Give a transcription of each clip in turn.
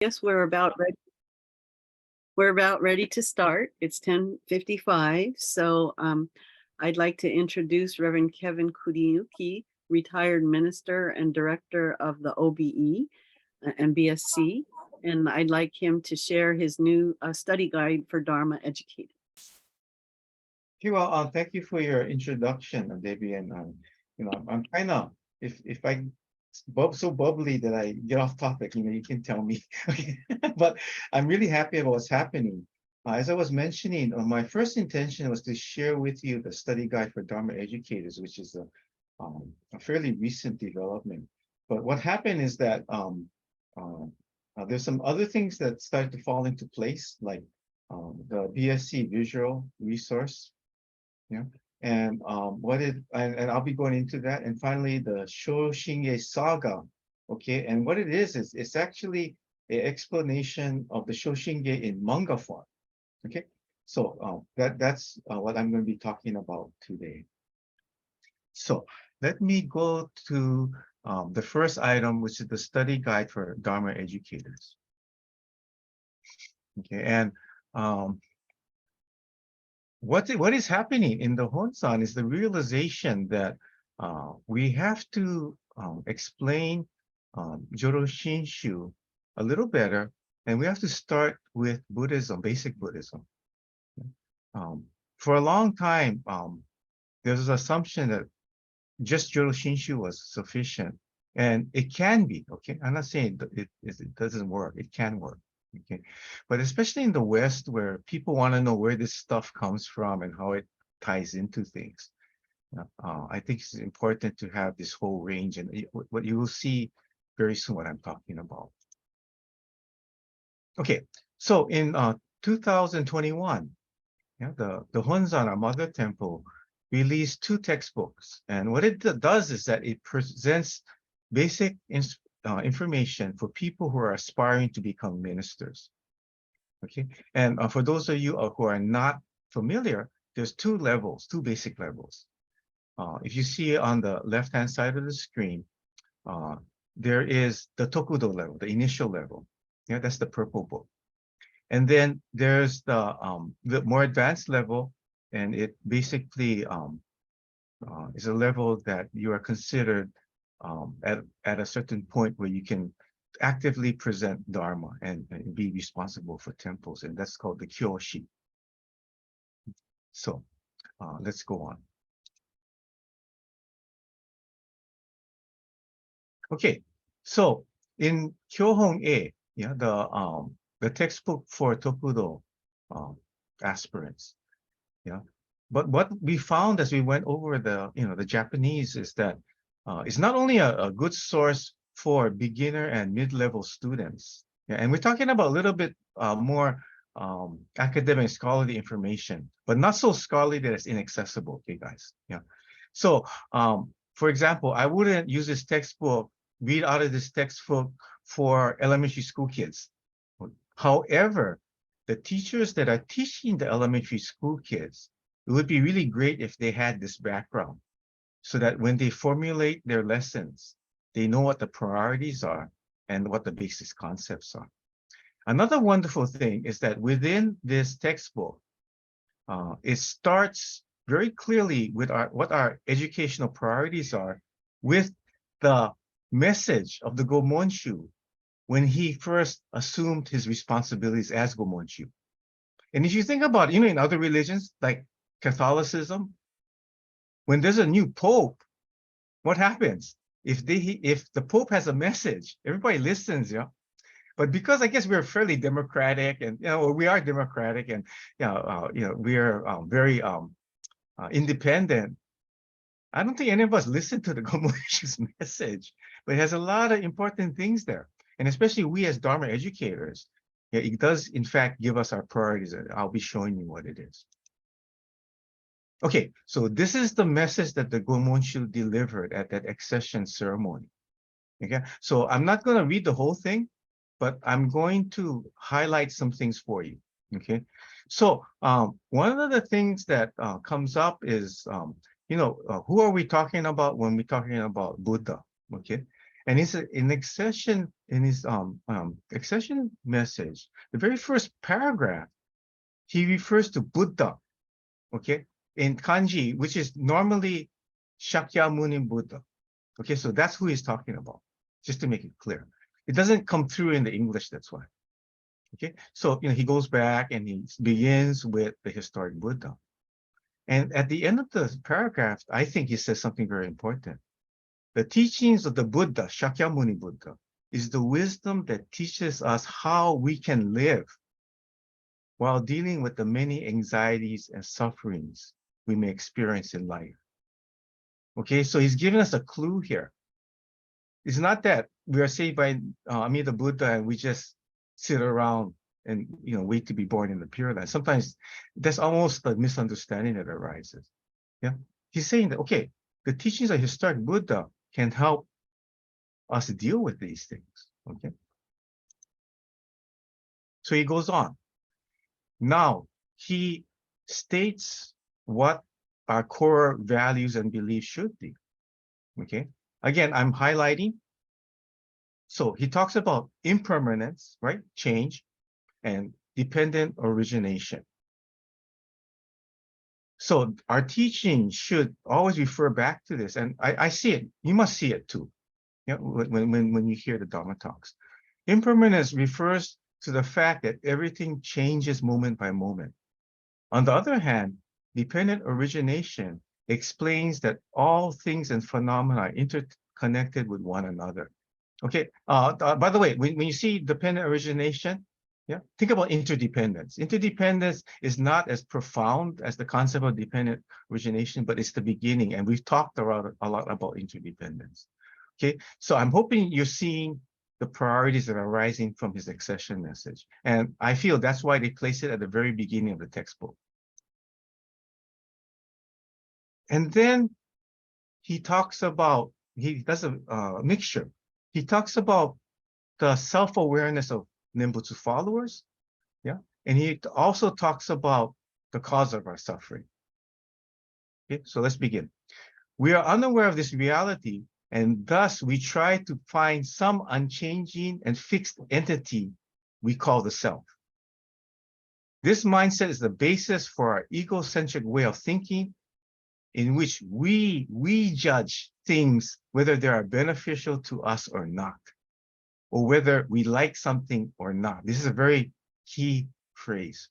Yes, we're about ready. We're about ready to start. It's 10:55. So I'd like to introduce Reverend Kevin Kuniyuki, retired minister and director of the OBE and BSC. And I'd like him to share his new study guide for Dharma educators. Okay, well, thank you for your introduction, Debbie. And I'm kind of if I so bubbly that I get off topic, you can tell me. Okay, but I'm really happy about what's happening. As I was mentioning, my first intention was to share with you the study guide for Dharma educators, which is a fairly recent development. But what happened is that there's some other things that started to fall into place, like the BSC visual resource. Yeah. And and I'll be going into that. And finally, the Shoshinge saga. Okay. And what it is it's actually an explanation of the Shoshinge in manga form. Okay. So that's what I'm going to be talking about today. So let me go to the first item, which is the study guide for Dharma educators. Okay. And what is happening in the Honsan is the realization that we have to explain Joro Shinshu a little better, and we have to start with Buddhism, basic Buddhism. For a long time, there's an assumption that just Joro Shinshu was sufficient, and it can be, okay? I'm not saying it doesn't work, it can work. Okay, but especially in the West, where people want to know where this stuff comes from and how it ties into things, I think it's important to have this whole range, and what you will see very soon what I'm talking about. Okay, so in 2021, the Honzan, our mother temple, released 2 textbooks, and what it does is that it presents basic information for people who are aspiring to become ministers. Okay, and for those of you who are not familiar, there's 2 levels, 2 basic levels. If you see on the left-hand side of the screen, there is the Tokudo level, the initial level. Yeah, that's the purple book. And then there's the more advanced level, and it basically is a level that you are considered at a certain point where you can actively present Dharma and be responsible for temples, and that's called the Kyoshi. So let's go on. Okay, so in Kyohong-e, yeah, the textbook for Tokudo aspirants, yeah. But what we found as we went over the Japanese is that it's not only a good source for beginner and mid-level students. Yeah, and we're talking about a little bit more academic scholarly information, but not so scholarly that it's inaccessible, okay, guys? Yeah. So, for example, I wouldn't use this textbook, read out of this textbook for elementary school kids. However, the teachers that are teaching the elementary school kids, it would be really great if they had this background, so that when they formulate their lessons, they know what the priorities are and what the basic concepts are. Another wonderful thing is that within this textbook, it starts very clearly with what our educational priorities are, with the message of the Gomonshu when he first assumed his responsibilities as Gomonshu. And if you think about, in other religions like Catholicism, when there's a new pope, what happens? If the Pope has a message, everybody listens, yeah. But because I guess we're fairly democratic, and we are democratic, and we are very independent. I don't think any of us listen to the Gomonshu's message, but it has a lot of important things there, and especially we as Dharma educators, it does in fact give us our priorities, and I'll be showing you what it is. Okay, so this is the message that the Gomonshu delivered at that accession ceremony. Okay, so I'm not going to read the whole thing, but I'm going to highlight some things for you. Okay, so one of the things that comes up is, who are we talking about when we're talking about Buddha? Okay, And in his accession message, the very first paragraph, he refers to Buddha, okay, in kanji, which is normally Shakyamuni Buddha. Okay, so that's who he's talking about, just to make it clear. It doesn't come through in the English, that's why. Okay, so he goes back and he begins with the historic Buddha. And at the end of the paragraph, I think he says something very important. The teachings of the Buddha, Shakyamuni Buddha, is the wisdom that teaches us how we can live while dealing with the many anxieties and sufferings we may experience in life. Okay, so he's giving us a clue here. It's not that we are saved by Amida Buddha and we just sit around and wait to be born in the paradise. Sometimes that's almost a misunderstanding that arises. Yeah, he's saying that okay, the teachings of historic Buddha can help us deal with these things. Okay, so he goes on. Now he states what our core values and beliefs should be. Okay, again, I'm highlighting. So he talks about impermanence, right? Change, and dependent origination. So our teaching should always refer back to this. And I see it. You must see it too. When you hear the Dharma talks. Impermanence refers to the fact that everything changes moment by moment. On the other hand, dependent origination explains that all things and phenomena are interconnected with one another. Okay, by the way, when you see dependent origination, yeah, think about interdependence. Interdependence is not as profound as the concept of dependent origination, but it's the beginning. And we've talked a lot about interdependence. Okay, so I'm hoping you're seeing the priorities that are arising from his accession message. And I feel that's why they place it at the very beginning of the textbook. And then he talks about, he does a mixture. He talks about the self-awareness of Nimbutsu followers, yeah? And he also talks about the cause of our suffering. Okay, so let's begin. We are unaware of this reality, and thus we try to find some unchanging and fixed entity we call the self. This mindset is the basis for our egocentric way of thinking, in which we judge things whether they are beneficial to us or not, or whether we like something or not. This is a very key phrase.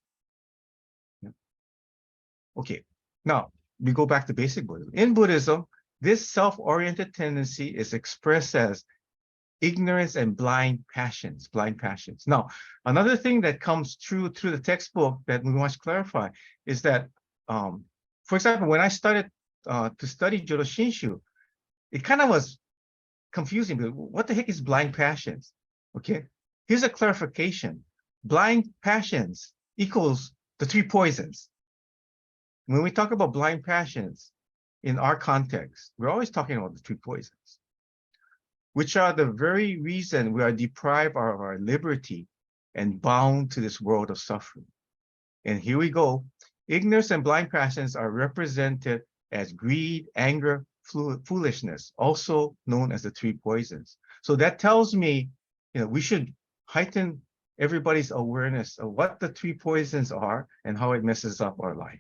Okay, now we go back to basic Buddhism. In Buddhism, this self-oriented tendency is expressed as ignorance and blind passions. Now, another thing that comes through the textbook that we must clarify is that, for example, when I started to study Jodo Shinshu, it kind of was confusing. But what the heck is blind passions? Okay, here's a clarification. Blind passions equals the three poisons. When we talk about blind passions in our context, we're always talking about the three poisons, which are the very reason we are deprived of our liberty and bound to this world of suffering. And here we go. Ignorance and blind passions are represented as greed, anger, foolishness, also known as the three poisons. So that tells me, we should heighten everybody's awareness of what the three poisons are and how it messes up our life.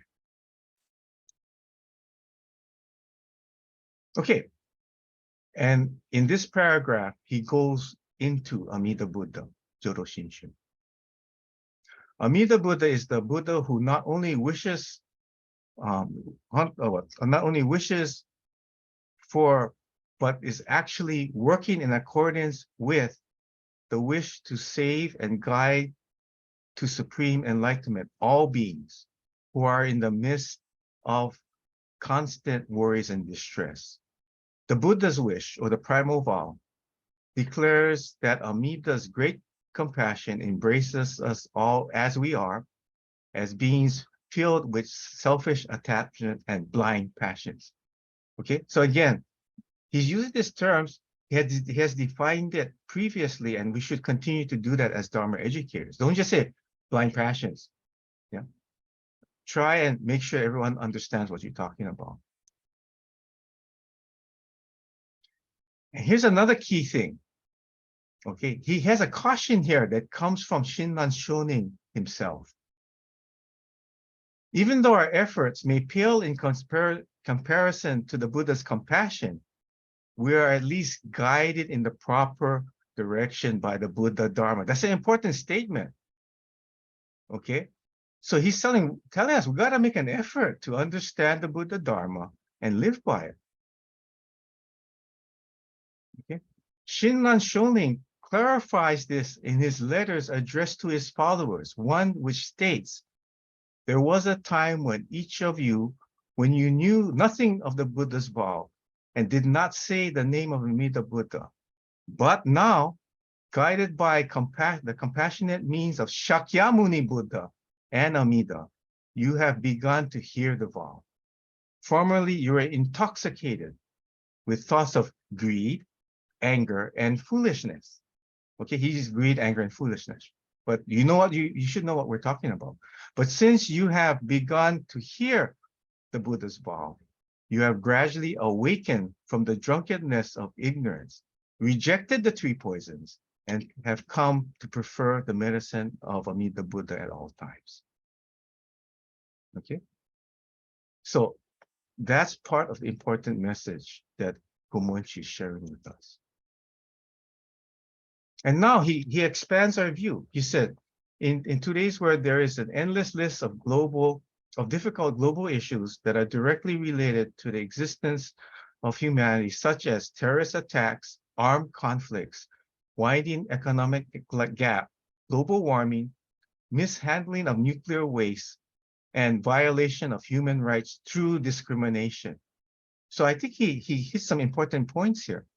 Okay, and in this paragraph, he goes into Amida Buddha, Jodo Shinshu. Amida Buddha is the Buddha who not only wishes for, but is actually working in accordance with the wish to save and guide to supreme enlightenment all beings who are in the midst of constant worries and distress. The Buddha's wish, or the primal vow, declares that Amida's great compassion embraces us all as we are, as beings filled with selfish attachment and blind passions. Okay, so again, he's using these terms. He has defined it previously, and we should continue to do that as Dharma educators. Don't just say blind passions. Yeah, try and make sure everyone understands what you're talking about. And here's another key thing. Okay, he has a caution here that comes from Shinran Shonin himself. Even though our efforts may pale in comparison to the Buddha's compassion, we are at least guided in the proper direction by the Buddha Dharma. That's an important statement. Okay, so he's telling us we got to make an effort to understand the Buddha Dharma and live by it. Okay, Shinran Shonin clarifies this in his letters addressed to his followers, one which states, "There was a time when each of you, when you knew nothing of the Buddha's vow and did not say the name of Amida Buddha, but now, guided by the compassionate means of Shakyamuni Buddha and Amida, you have begun to hear the vow. Formerly, you were intoxicated with thoughts of greed, anger, and foolishness." Okay, he uses greed, anger, and foolishness. But you know what? You should know what we're talking about. But since you have begun to hear the Buddha's vow, you have gradually awakened from the drunkenness of ignorance, rejected the three poisons, and have come to prefer the medicine of Amida Buddha at all times. Okay? So that's part of the important message that Gomonchi is sharing with us. And now he expands our view. He said, in today's world, there is an endless list of difficult global issues that are directly related to the existence of humanity, such as terrorist attacks, armed conflicts, widening economic gap, global warming, mishandling of nuclear waste, and violation of human rights through discrimination. So I think he hit some important points here.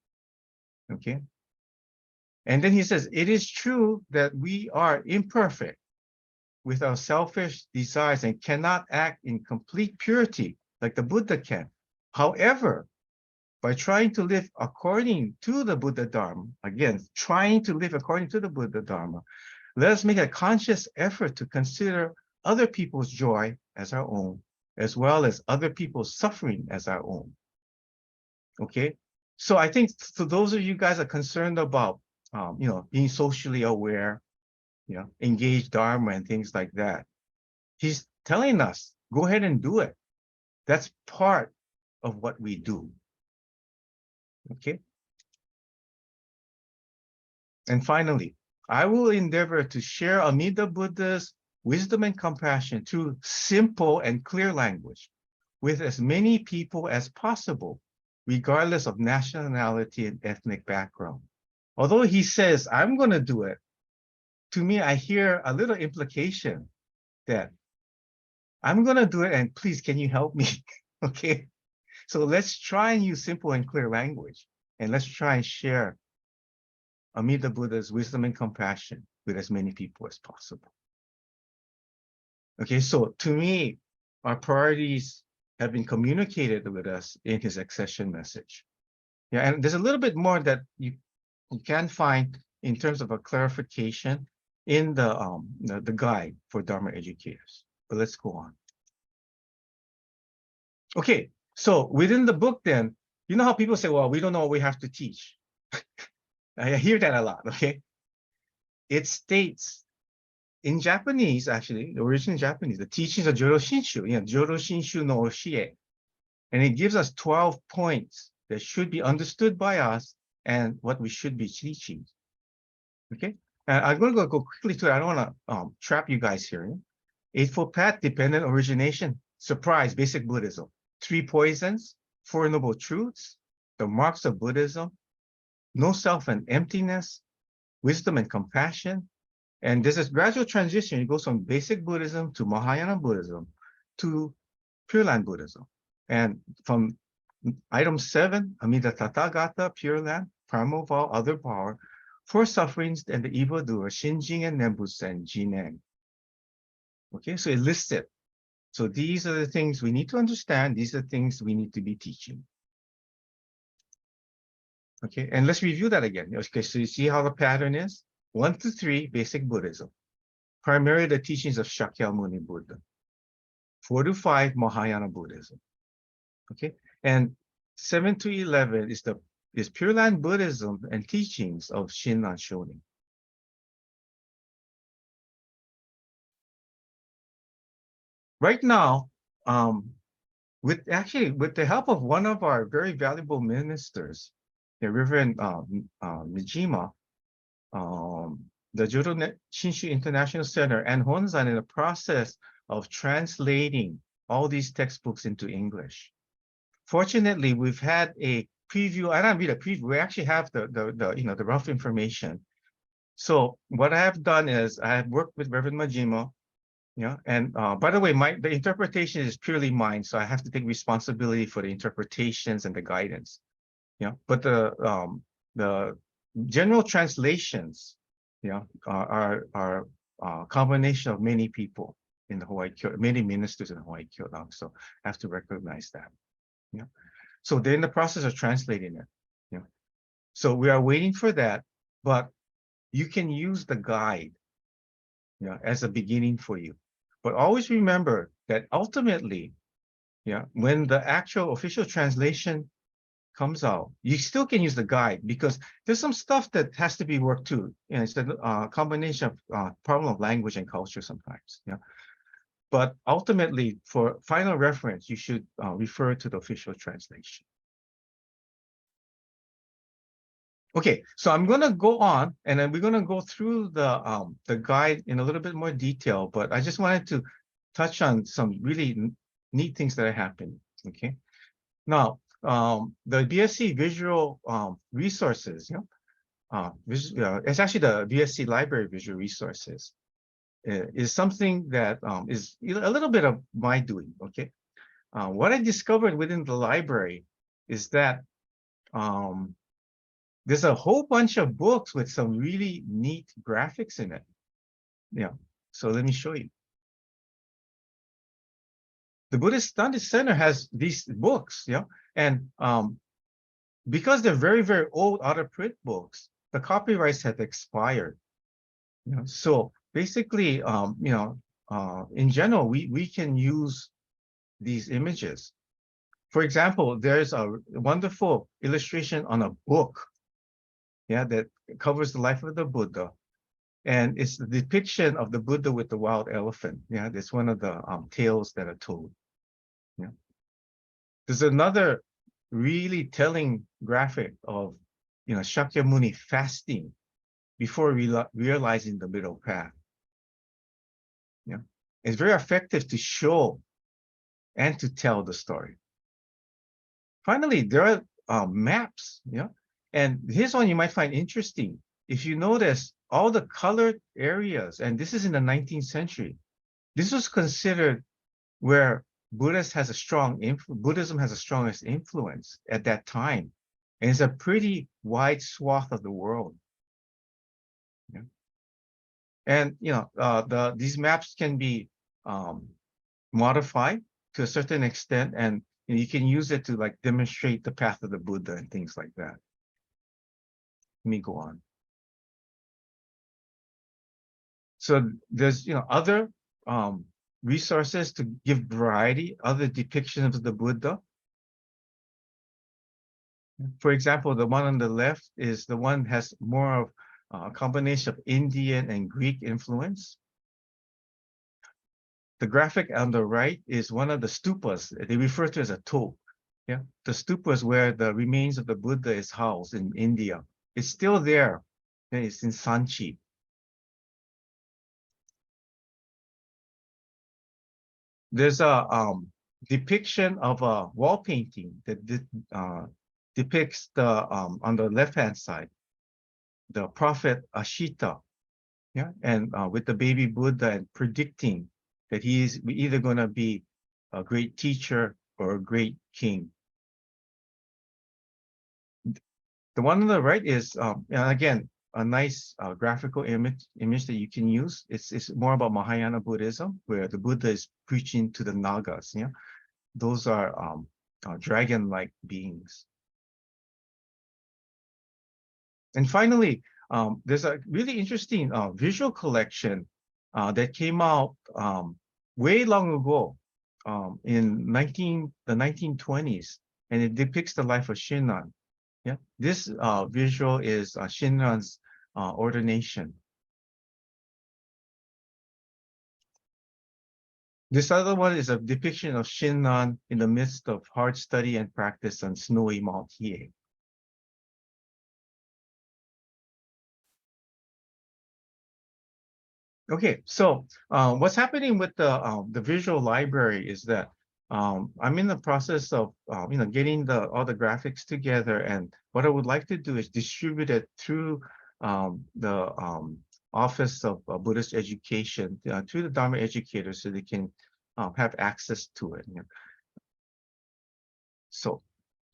Okay. And then he says, it is true that we are imperfect with our selfish desires and cannot act in complete purity like the Buddha can. However, by trying to live according to the Buddha Dharma, again, trying to live according to the Buddha Dharma, let us make a conscious effort to consider other people's joy as our own, as well as other people's suffering as our own. Okay, so I think for those of you guys are concerned about being socially aware, engage Dharma and things like that, he's telling us, go ahead and do it. That's part of what we do. Okay. And finally, I will endeavor to share Amida Buddha's wisdom and compassion through simple and clear language with as many people as possible, regardless of nationality and ethnic background. Although he says, I'm going to do it, to me, I hear a little implication that I'm going to do it and please, can you help me? Okay. So let's try and use simple and clear language, and let's try and share Amida Buddha's wisdom and compassion with as many people as possible. Okay, so to me, our priorities have been communicated with us in his accession message. Yeah, and there's a little bit more that you can find in terms of a clarification in the guide for Dharma educators. But let's go on. Okay, so within the book then, you know how people say, well, we don't know what we have to teach. I hear that a lot, okay? It states in Japanese, actually, the original Japanese, the teachings of Joro Shinshu, Joro Shinshu no Oshie. And it gives us 12 points that should be understood by us and what we should be teaching. Okay? And I'm going to go quickly to it. I don't want to trap you guys here. Eightfold Path, Dependent Origination, Surprise, Basic Buddhism. Three Poisons, Four Noble Truths, The Marks of Buddhism, No Self and Emptiness, Wisdom and Compassion. And there's this gradual transition. It goes from basic Buddhism to Mahayana Buddhism to Pure Land Buddhism. And from item 7, Amida Tathagata, Pure Land, Primal Vow, Other Power, Four Sufferings and the Evildoer, Shinjin and Nembutsu, Jinen. Okay, so it lists it. So these are the things we need to understand. These are things we need to be teaching. Okay, and let's review that again. Okay, so you see how the pattern is? 1 to 3, basic Buddhism. Primarily the teachings of Shakyamuni Buddha. 4 to 5, Mahayana Buddhism. Okay, and 7 to 11 is the is Pure Land Buddhism and Teachings of Shinran Shonin. Right now, with the help of one of our very valuable ministers, the Reverend Mijima, the Juro Shinshu International Center and Honzan in the process of translating all these textbooks into English. Fortunately, we've had a preview. I don't read a preview. We actually have the rough information. So what I have done is I have worked with Reverend Majima. And by the way, the interpretation is purely mine, so I have to take responsibility for the interpretations and the guidance. But the general translations, are a combination of many people in the Hawaii Kyoto, many ministers in Hawaii Kyoto. So I have to recognize that. So they're in the process of translating it. So we are waiting for that, but you can use the guide, as a beginning for you. But always remember that ultimately, when the actual official translation comes out, you still can use the guide because there's some stuff that has to be worked too. It's a combination of problem of language and culture sometimes. But ultimately, for final reference, you should refer to the official translation. Okay, so I'm going to go on, and then we're going to go through the guide in a little bit more detail. But I just wanted to touch on some really neat things that are happening. Okay, now the BSc Visual Resources, it's actually the BSc Library Visual Resources, is something that is a little bit of my doing. Okay, what I discovered within the library is that there's a whole bunch of books with some really neat graphics in it. So let me show you. The Buddhist Study Center has these books, and because they're very, very old out-of-print books, the copyrights have expired. So basically, in general, we can use these images. For example, there's a wonderful illustration on a book, that covers the life of the Buddha. And it's the depiction of the Buddha with the wild elephant. It's one of the tales that are told. There's another really telling graphic of Shakyamuni fasting before realizing the middle path. It's very effective to show and to tell the story. Finally, there are maps. And here's one you might find interesting. If you notice all the colored areas, and this is in the 19th century, this was considered where Buddhism has the strongest influence at that time. And it's a pretty wide swath of the world. And these maps can be modified to a certain extent, and you can use it to demonstrate the path of the Buddha and things like that. Let me go on. So there's other resources to give variety, other depictions of the Buddha. For example, the one on the left is the one that has more of a combination of Indian and Greek influence. The graphic on the right is one of the stupas. They refer to as a tope. The stupas where the remains of the Buddha is housed in India. It's still there. It's in Sanchi. There's a depiction of a wall painting that depicts on the left-hand side, the prophet Ashita, and with the baby Buddha and predicting that he is either going to be a great teacher or a great king. The one on the right is, again, a nice graphical image that you can use. It's more about Mahayana Buddhism, where the Buddha is preaching to the Nagas. Those are dragon-like beings. And finally, there's a really interesting visual collection that came out way long ago, in the 1920s, and it depicts the life of Shinran. Yeah, this visual is Shinran's ordination. This other one is a depiction of Shinran in the midst of hard study and practice on snowy Mount Hiei. Okay, so what's happening with the visual library is that I'm in the process of getting all the graphics together, and what I would like to do is distribute it through the Office of Buddhist Education to the Dharma educators so they can have access to it. So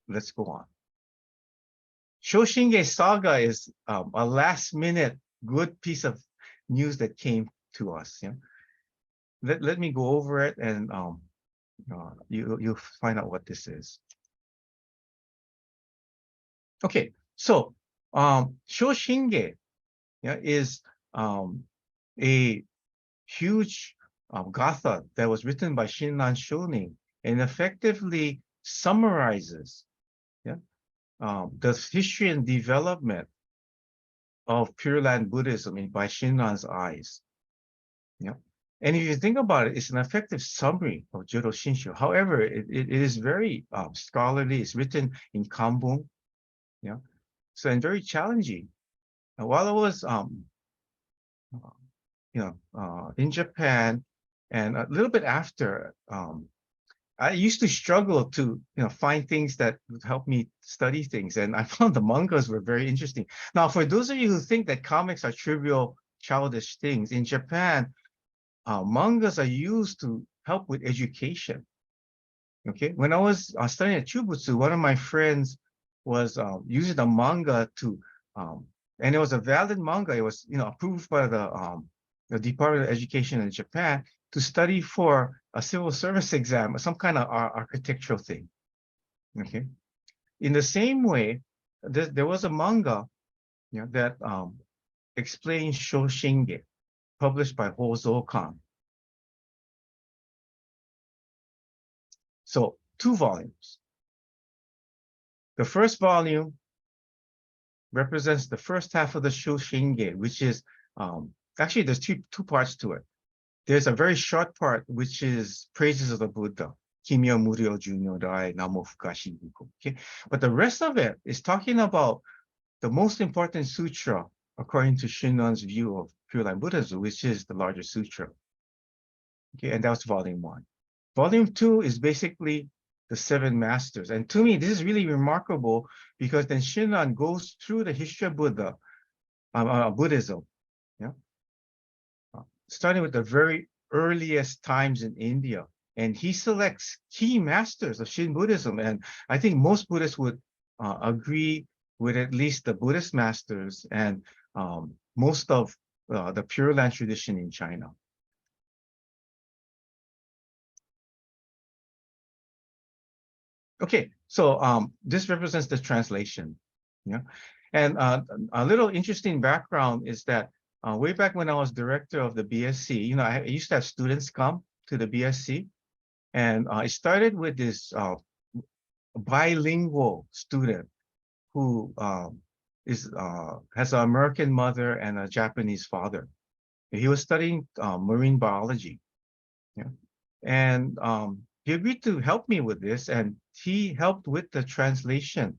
let's go on. Shoshinge Saga is a last-minute good piece of news that came to us. Let me go over it, and you'll find out what this is. Okay, so Shoshinge is a huge gatha that was written by Shinran Shonin and effectively summarizes the history and development of Pure Land Buddhism by Shinran's eyes. And if you think about it, it's an effective summary of Jodo Shinshu. However, it is very scholarly. It's written in Kambun, so and very challenging. And while I was in Japan, and a little bit after, I used to struggle to find things that would help me study things, and I found the mangas were very interesting. Now, for those of you who think that comics are trivial, childish things, in Japan, mangas are used to help with education. Okay, when I was studying at Chubutsu, one of my friends was using a manga to, and it was a valid manga. It was approved by the Department of Education in Japan to study for a civil service exam or some kind of architectural thing. Okay, in the same way, there was a manga that explains Shoshinge, published by Hozokan. So 2 volumes. The first volume represents the first half of the Shoshinge, which is actually there's two parts to it. There's a very short part which is praises of the Buddha, Kimyo Muryo Junyo Dai Namo Fukashi Buko. Okay, but the rest of it is talking about the most important sutra according to Shinran's view of Pure Land Buddhism, which is the larger sutra. Okay, and that was volume 1. Volume 2 is basically the 7 masters. And to me, this is really remarkable because then Shinran goes through the history of Buddhism, starting with the very earliest times in India. And he selects key masters of Shin Buddhism. And I think most Buddhists would agree with at least the Buddhist masters and most of the Pure Land tradition in China. Okay, so this represents the translation. And a little interesting background is that way back when I was director of the BSc, I used to have students come to the BSc, and it started with this bilingual student who has an American mother and a Japanese father. He was studying marine biology, and he agreed to help me with this, and he helped with the translation,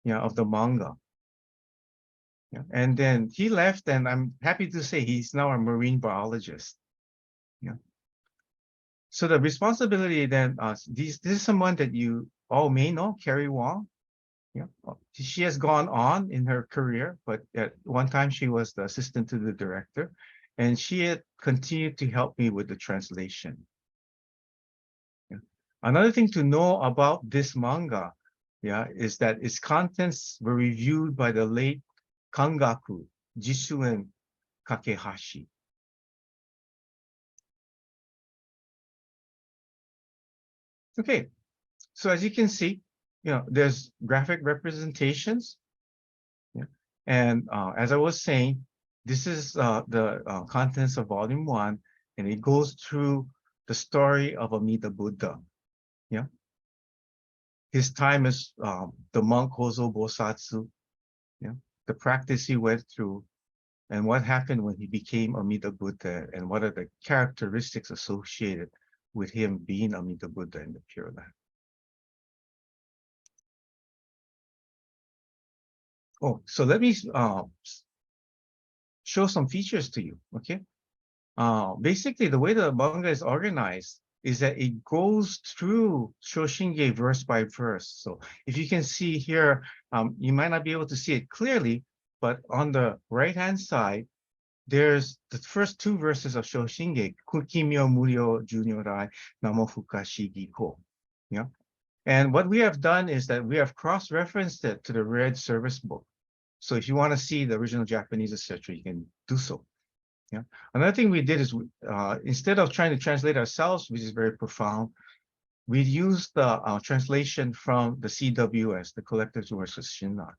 of the manga. And then he left, and I'm happy to say he's now a marine biologist. So the responsibility then, this is someone that you all may know, Carrie Wong. She has gone on in her career, but at one time she was the assistant to the director, and she had continued to help me with the translation. Another thing to know about this manga, is that its contents were reviewed by the late Kangaku Jisuen Kakehashi. Okay, so as you can see, there's graphic representations. And as I was saying, this is the contents of volume 1, and it goes through the story of Amida Buddha. his time as the monk Hozo Bosatsu, the practice he went through, and what happened when he became Amida Buddha, and what are the characteristics associated with him being Amida Buddha in the Pure Land. Oh, so let me show some features to you, okay? Basically, the way the manga is organized is that it goes through Shoshinge verse by verse. So if you can see here, you might not be able to see it clearly, but on the right-hand side, there's the first two verses of Shoshinge, Kukimyo Muryo Junyorai Namo Fukashi Giko. Yeah. And what we have done is that we have cross-referenced it to the red service book. So if you want to see the original Japanese, etc., you can do so. Yeah. Another thing we did is instead of trying to translate ourselves, which is very profound, we used the translation from the CWS, the Collective Works of Shinran.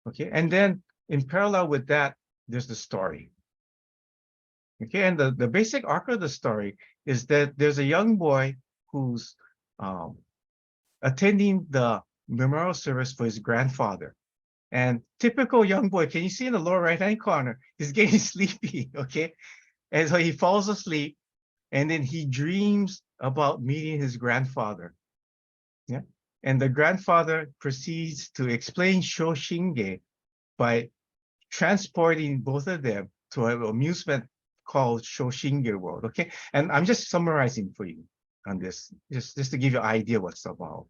Okay, and then in parallel with that, there's the story. Okay, and the basic arc of the story is that there's a young boy who's attending the memorial service for his grandfather. And typical young boy, can you see in the lower right-hand corner, he's getting sleepy, okay? And so he falls asleep, and then he dreams about meeting his grandfather. Yeah. And the grandfather proceeds to explain Shoshinge by transporting both of them to an amusement called Shoshinge World, okay? And I'm just summarizing for you on this, just to give you an idea what's about.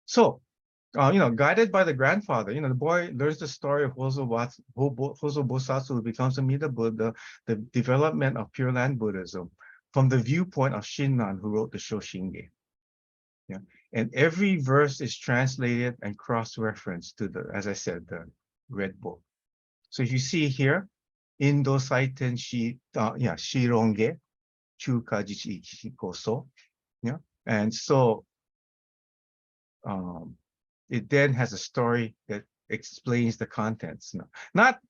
So, guided by the grandfather, the boy learns the story of Hozo Bosatsu, who becomes Amida Buddha, the development of Pure Land Buddhism from the viewpoint of Shinran, who wrote the Shoshinge. Yeah, and every verse is translated and cross-referenced to the, as I said, the red book. So if you see here, Indo Saiten Shironge, Chuka Jichi Koso. Yeah, and so it then has a story that explains the contents. No, not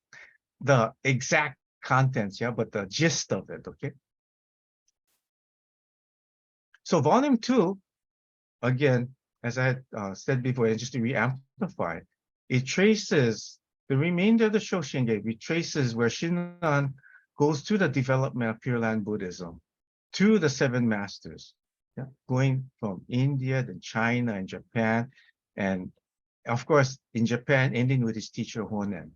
the exact contents, yeah, but the gist of it, okay? So volume 2, again, as I had said before, and just to re-amplify, it traces the remainder of the Shoshinge, retraces where Shinran goes through the development of Pure Land Buddhism through the 7 masters, yeah, going from India, then China and Japan, and of course, in Japan, ending with his teacher Honen.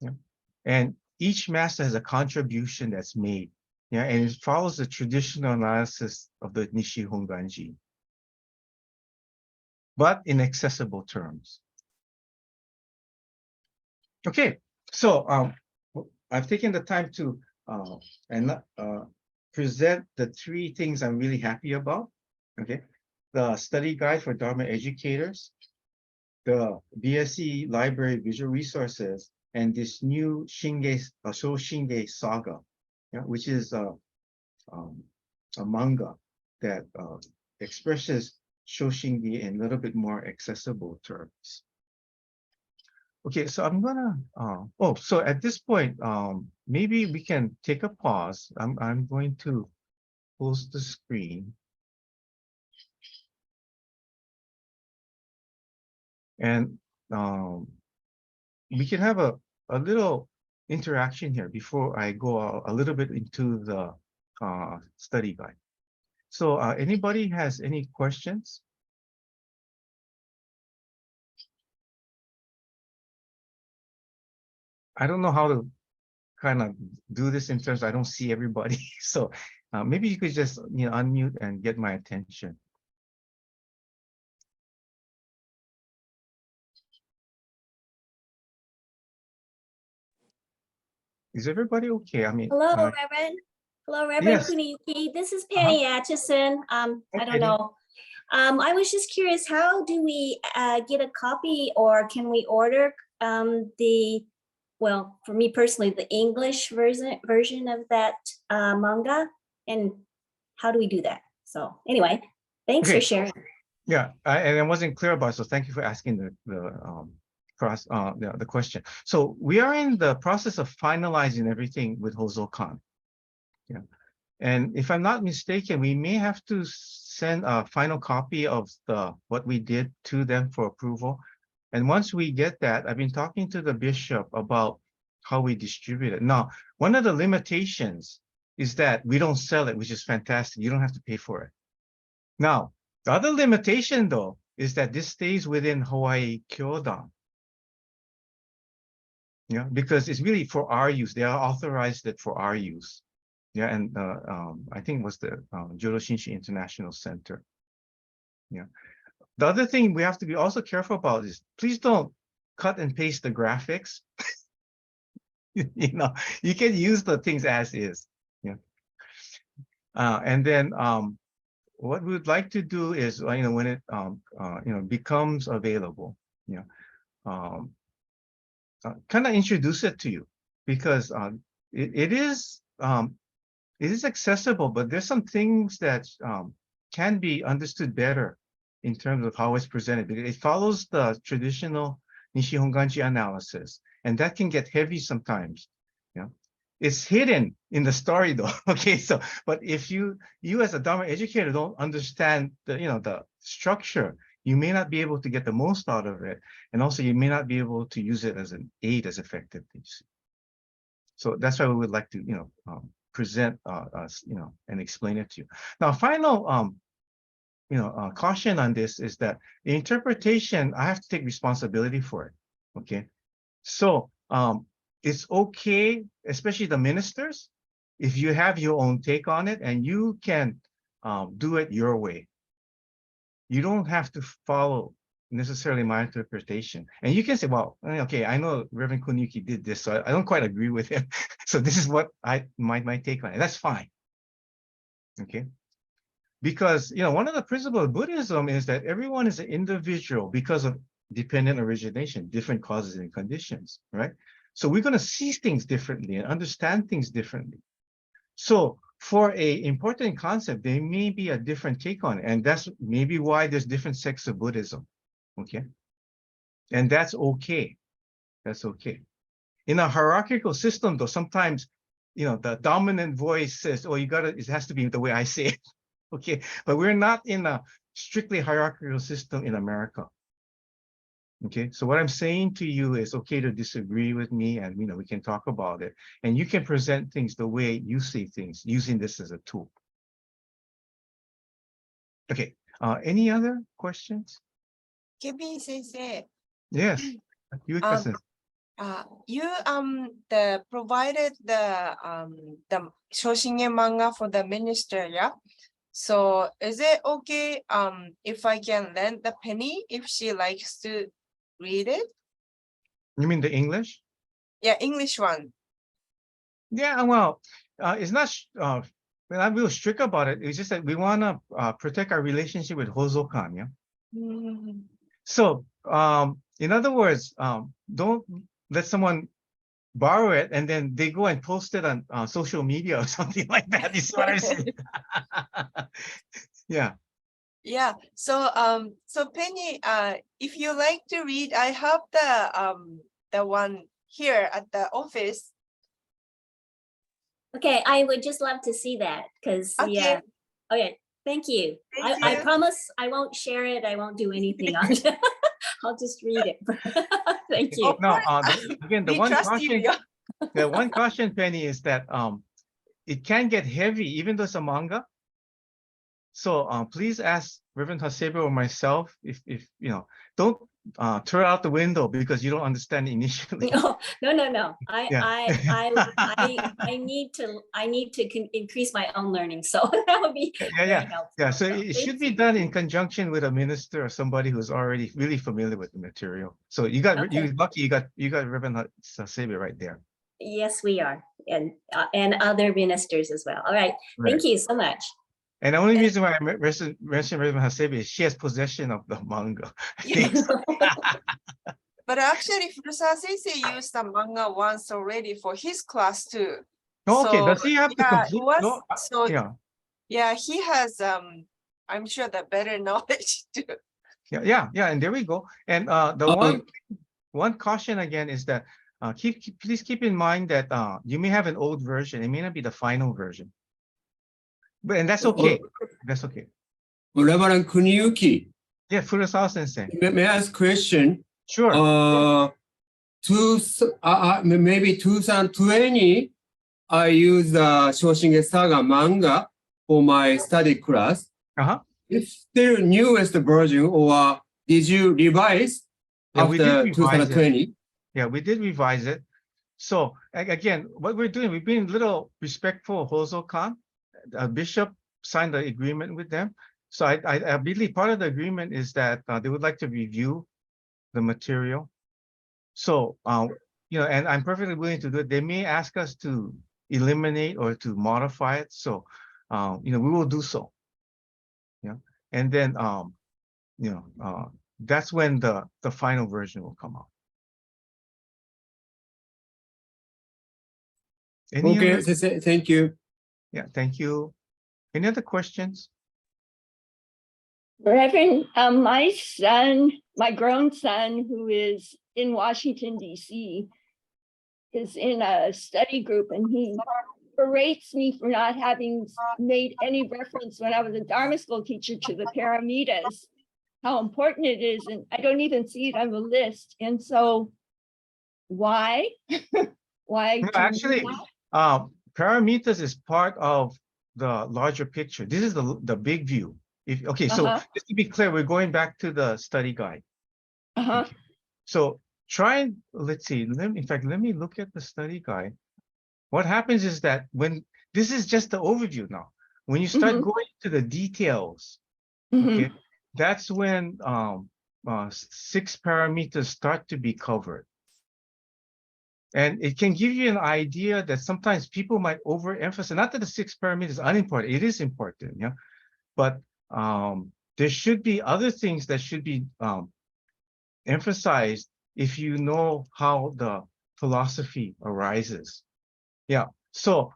Yeah. And each master has a contribution that's made, yeah, and it follows the traditional analysis of the Nishi Honganji, but in accessible terms. Okay, so I've taken the time to present the 3 things I'm really happy about. Okay, the study guide for Dharma educators, the BSc library visual resources, and this new Shoshinge saga, yeah, which is a manga that expresses Shoshinge in a little bit more accessible terms. Okay, so I'm gonna, so at this point, maybe we can take a pause. I'm going to close the screen. And we can have a little interaction here before I go a little bit into the study guide. So anybody has any questions? I don't know how to kind of do this in terms I don't see everybody. So maybe you could just unmute and get my attention. Is everybody okay? I mean, hello, Reverend. Hello, Reverend yes. Kuniyuki. This is Penny Atchison. I don't know. I was just curious, how do we get a copy, or can we order well, for me personally, the English version of that manga? And how do we do that? So anyway, thanks for sharing. Yeah, and I wasn't clear about it, so thank you for asking the question. So we are in the process of finalizing everything with Hozo-kan. Yeah. And if I'm not mistaken, we may have to send a final copy of what we did to them for approval. And once we get that, I've been talking to the bishop about how we distribute it. Now, one of the limitations is that we don't sell it, which is fantastic. You don't have to pay for it. Now, the other limitation, though, is that this stays within Hawaii Kyodan. Yeah, because it's really for our use. They are authorized it for our use. Yeah, and I think it was the Jodo Shinshin International Center. Yeah. The other thing we have to be also careful about is please don't cut and paste the graphics. You know, you can use the things as is. Yeah. And then what we would like to do is, you know, when it becomes available, you know, kind of introduce it to you, because it is accessible, but there's some things that can be understood better in terms of how it's presented. It follows the traditional Nishihonganji analysis, and that can get heavy sometimes. Yeah, it's hidden in the story though. Okay, so but if you as a Dharma educator don't understand the structure, you may not be able to get the most out of it, and also you may not be able to use it as an aid as effectively. So that's why we would like to present us, and explain it to you. Now, final caution on this is that the interpretation, I have to take responsibility for it. Okay, so it's okay, especially the ministers, if you have your own take on it and you can do it your way. You don't have to follow necessarily my interpretation. And you can say, well, okay, I know Reverend Kuniyuki did this, so I don't quite agree with him. So this is what my take on it. That's fine. Okay. Because one of the principles of Buddhism is that everyone is an individual because of dependent origination, different causes and conditions, right? So we're going to see things differently and understand things differently. So for a important concept, there may be a different take on it. And that's maybe why there's different sects of Buddhism. Okay. And that's okay. That's okay. In a hierarchical system, though, sometimes, the dominant voice says, oh, it has to be the way I say it. Okay. But we're not in a strictly hierarchical system in America. Okay. So what I'm saying to you is okay to disagree with me, and, we can talk about it. And you can present things the way you see things using this as a tool. Okay. Any other questions? Kevin sensei, Yes. You you provided the Shoshinge manga for the minister, yeah? So is it okay if I can lend the penny if she likes to read it? You mean the English? Yeah, English one. Yeah, well, it's not, we're not real strict about it. It's just that we want to protect our relationship with Hozokan, yeah? Mm. So, in other words, don't let someone borrow it and then they go and post it on social media or something like that. Is what I'm saying. Yeah. Yeah. So so Penny, if you like to read, I have the one here at the office. Okay, I would just love to see that because Okay. yeah. Okay, thank you. Thank I you. promise I won't share it. I won't do anything on it. I'll just read it. Thank you. Of No, course. again, the We one trust you, caution, yeah. the one caution, Penny, is that it can get heavy, even though it's a manga. So please ask Reverend Hasebe or myself if don't throw out the window because you don't understand initially. No. Yeah. I need to increase my own learning, so that would be very helpful. Yeah. So it should be done in conjunction with a minister or somebody who's already really familiar with the material. So you're lucky you got Reverend Hasebe right there. Yes, we are, and other ministers as well. All right. Right. Thank you so much. And the only reason why I mentioned Reverend Hasebe is she has possession of the manga. But actually, Furusawa Sensei used the manga once already for his class too. Okay, So, does he have to yeah, complete? it was, No, so yeah. yeah, he has I'm sure the better knowledge too. Yeah, and there we go. And the one caution again is that please keep in mind that you may have an old version. It may not be the final version. But and that's okay. That's okay. Reverend Kuniyuki, Yeah, Furusawa sensei. may I ask a question? Sure. Maybe 2020, I used the Shoshinge Saga manga for my study class. Uh-huh. It's still newest version, or did you revise Yeah, we did after revise it. 2020? Yeah, we did revise it. So again, what we're doing, we've been a little respectful of Hozo-kan. Bishop signed the agreement with them. So I believe part of the agreement is that they would like to review the material. So, you know, and I'm perfectly willing to do it. They may ask us to eliminate or to modify it. So, you know, we will do so. Yeah. And then, you know, that's when the final version will come out. Any Okay, other? thank you. Yeah, thank you. Any other questions? Reverend, my son, my grown son, who is in Washington, D.C., is in a study group, and he berates me for not having made any reference when I was a Dharma school teacher to the paramitas, how important it is, and I don't even see it on the list. And so, why? Why? No, actually, paramitas is part of the larger picture. This is the big view. Okay, so just to be clear, we're going back to the study guide. Okay. So try and let's see. Let me look at the study guide. What happens is that when this is just the overview now, when you start going to the details, okay, that's when 6 parameters start to be covered. And it can give you an idea that sometimes people might overemphasize, not that the 6 parameters are unimportant, it is important, yeah. But there should be other things that should be emphasized if you know how the philosophy arises. Yeah. So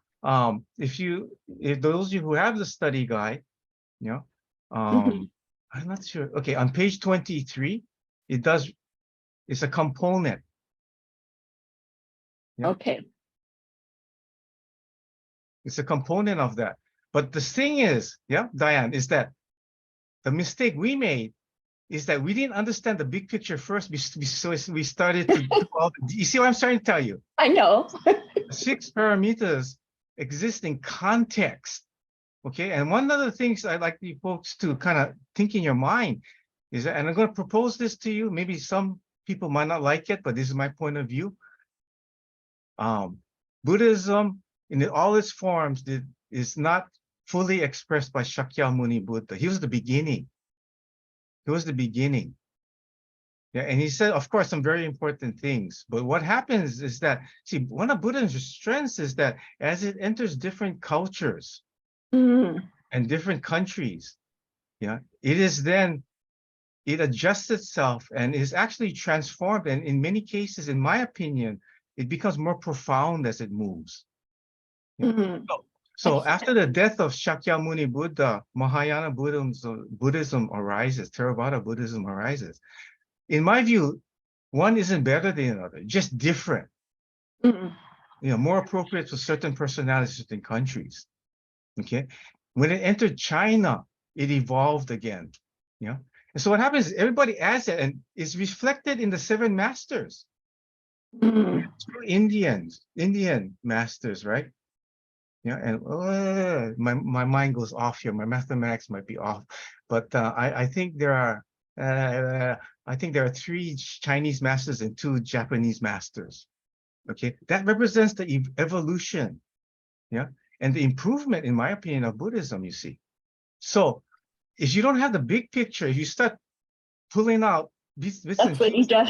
if those of you who have the study guide, you know, I'm not sure. Okay, on page 23, it's a component. Yeah. Okay. It's a component of that. But the thing is, yeah, Diane, is that the mistake we made is that we didn't understand the big picture first. So we started to do all you see what I'm trying to tell you? I know. 6 parameters exist in context. Okay, and one of the things I'd like you folks to kind of think in your mind is that, and I'm going to propose this to you, maybe some people might not like it, but this is my point of view. Buddhism in all its forms is not fully expressed by Shakyamuni Buddha. He was the beginning. He was the beginning. Yeah, and he said, of course, some very important things. But what happens is that, see, one of Buddha's strengths is that as it enters different cultures and different countries, yeah, it adjusts itself and is actually transformed. And in many cases, in my opinion, it becomes more profound as it moves. Yeah. So after the death of Shakyamuni Buddha, Mahayana Buddhism arises, Theravada Buddhism arises. In my view, one isn't better than another, just different. You know, more appropriate to certain personalities, certain countries. Okay. When it entered China, it evolved again. Yeah. And so what happens is everybody adds it, and it's reflected in the 7 masters. Indian masters, right? Yeah, and my mind goes off here. My mathematics might be off, but I think there are 3 Chinese masters and 2 Japanese masters. Okay, that represents the evolution, yeah, and the improvement, in my opinion, of Buddhism. You see, so if you don't have the big picture, if you start pulling out bits That's what he does.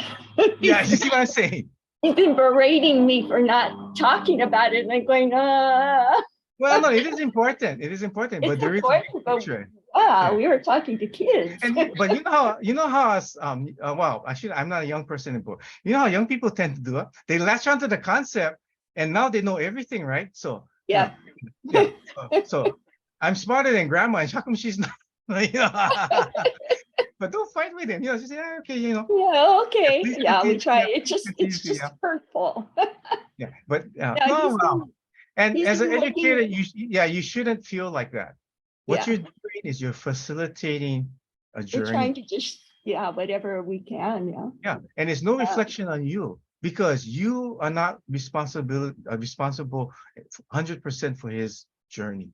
yeah, you see what I'm saying? He's been berating me for not talking about it, and I'm going, Well, no, it is important. It is important, but there is a big picture. Wow, we were talking to kids. But you know how us well, actually, I'm not a young person anymore. You know how young people tend to do it? They latch onto the concept, and now they know everything, right? So yeah. So I'm smarter than grandma, and how come she's not? But don't fight with him. You know, just say, yeah, okay, you know. Yeah, okay. Yeah, we try. Yeah, It's just hurtful. Yeah, but Yeah, no, well. And he's as an been educator, looking- you shouldn't feel like that. What Yeah. you're doing is you're facilitating a We're trying journey. to just, yeah, whatever we can, yeah. Yeah, and it's no Yeah. reflection on you because you are not responsible 100% for his journey.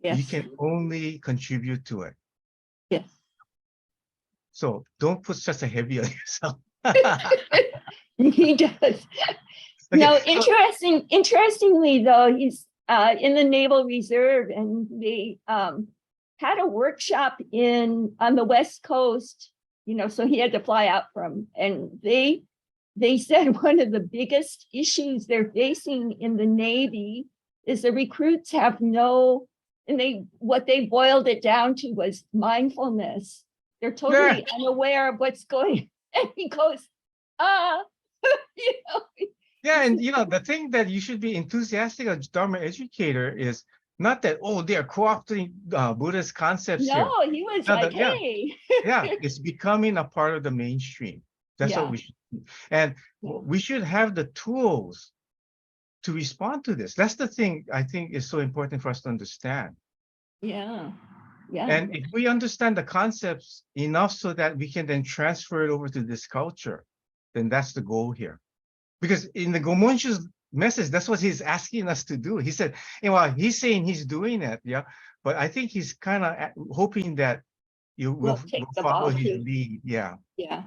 You Yes, can only contribute to it. yes. So don't put such a heavy on yourself. He does. Okay, No, so- interestingly though, he's in the Naval Reserve, and they had a workshop on the West Coast, so he had to fly out from, and they said one of the biggest issues they're facing in the Navy is the recruits have what they boiled it down to was mindfulness. They're totally unaware of what's going, and he goes, you know, Yeah, and the thing that you should be enthusiastic of Dharma educator is not that, oh, they are co-opting Buddhist concepts here. no, he was No, like, yeah. hey. Yeah, it's becoming a part of the mainstream. That's Yeah. what we should do. And Yeah. we should have the tools to respond to this. That's the thing I think is so important for us to understand. Yeah, yeah, And if we understand the concepts enough so that we can then transfer it over to this culture, then that's the goal here. Because in the Gomonshu's message, that's what he's asking us to do. He said, well, he's saying he's doing it, yeah, but I think he's kind of hoping that you we'll will take the follow ball his too. lead. Yeah. Yeah,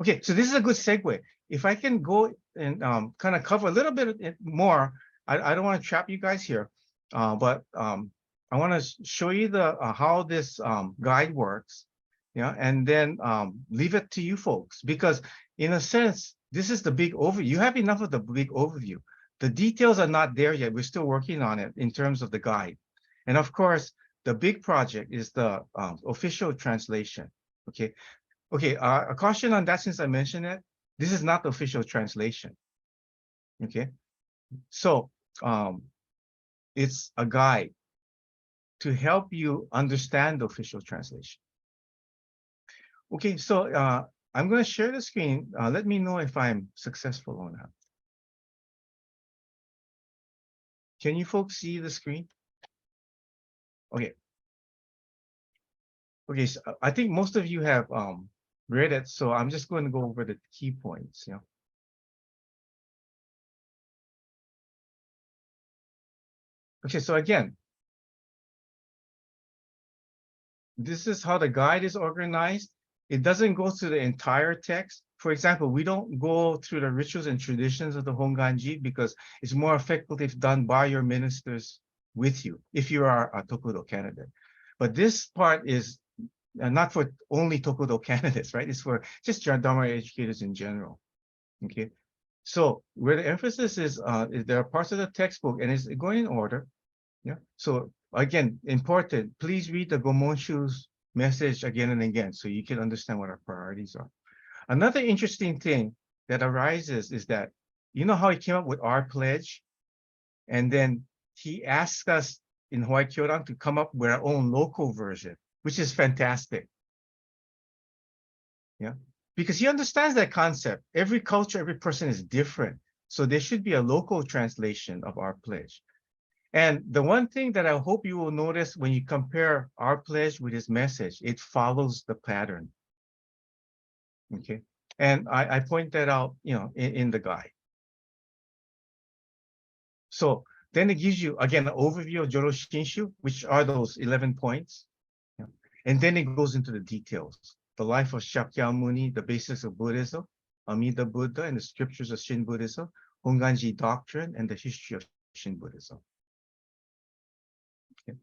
Okay, so this is a good segue. If I can go and kind of cover a little bit more, I don't want to trap you guys here, but I want to show you the how this guide works, yeah, and then leave it to you folks because in a sense, this is the big overview. You have enough of the big overview. The details are not there yet. We're still working on it in terms of the guide, and of course, the big project is the official translation. Okay. Okay, a caution on that since I mentioned it. This is not the official translation. Okay, so it's a guide to help you understand the official translation. Okay, so I'm going to share the screen. Let me know if I'm successful or not. Can you folks see the screen? Okay. Okay, so I think most of you have read it, so I'm just going to go over the key points. Yeah. Okay, so again, this is how the guide is organized. It doesn't go through the entire text. For example, we don't go through the rituals and traditions of the Honganji because it's more effective if done by your ministers with you, if you are a Tokudo candidate. But this part is not for only Tokudo candidates, right? It's for just Dharma educators in general, okay? So where the emphasis is there are parts of the textbook and it's going in order, yeah? So again, important, please read the Gomonshu's message again and again so you can understand what our priorities are. Another interesting thing that arises is that, you know how he came up with our pledge? And then he asked us in Hawaii Kyoran to come up with our own local version, which is fantastic. Yeah, because he understands that concept. Every culture, every person is different. So there should be a local translation of our pledge. And the one thing that I hope you will notice when you compare our pledge with his message, it follows the pattern. Okay. And I point that out, in the guide. So then it gives you, again, an overview of Joro Shinshu, which are those 11 points. Yeah. And then it goes into the details. The life of Shakyamuni, the basics of Buddhism, Amida Buddha, and the scriptures of Shin Buddhism, Honganji doctrine, and the history of Shin Buddhism. Okay.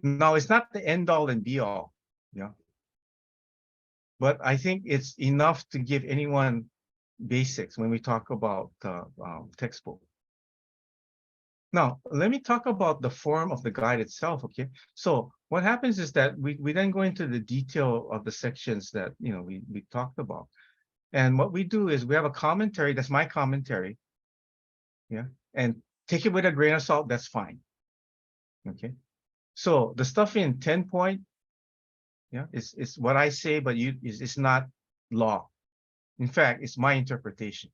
Now, it's not the end all and be all, yeah. But I think it's enough to give anyone basics when we talk about textbook. Now, let me talk about the form of the guide itself, okay? So what happens is that we then go into the detail of the sections that, we talked about. And what we do is we have a commentary, that's my commentary, yeah? And take it with a grain of salt, that's fine, okay? So the stuff in 10 point, yeah, it's what I say, but it's not law. In fact, it's my interpretation.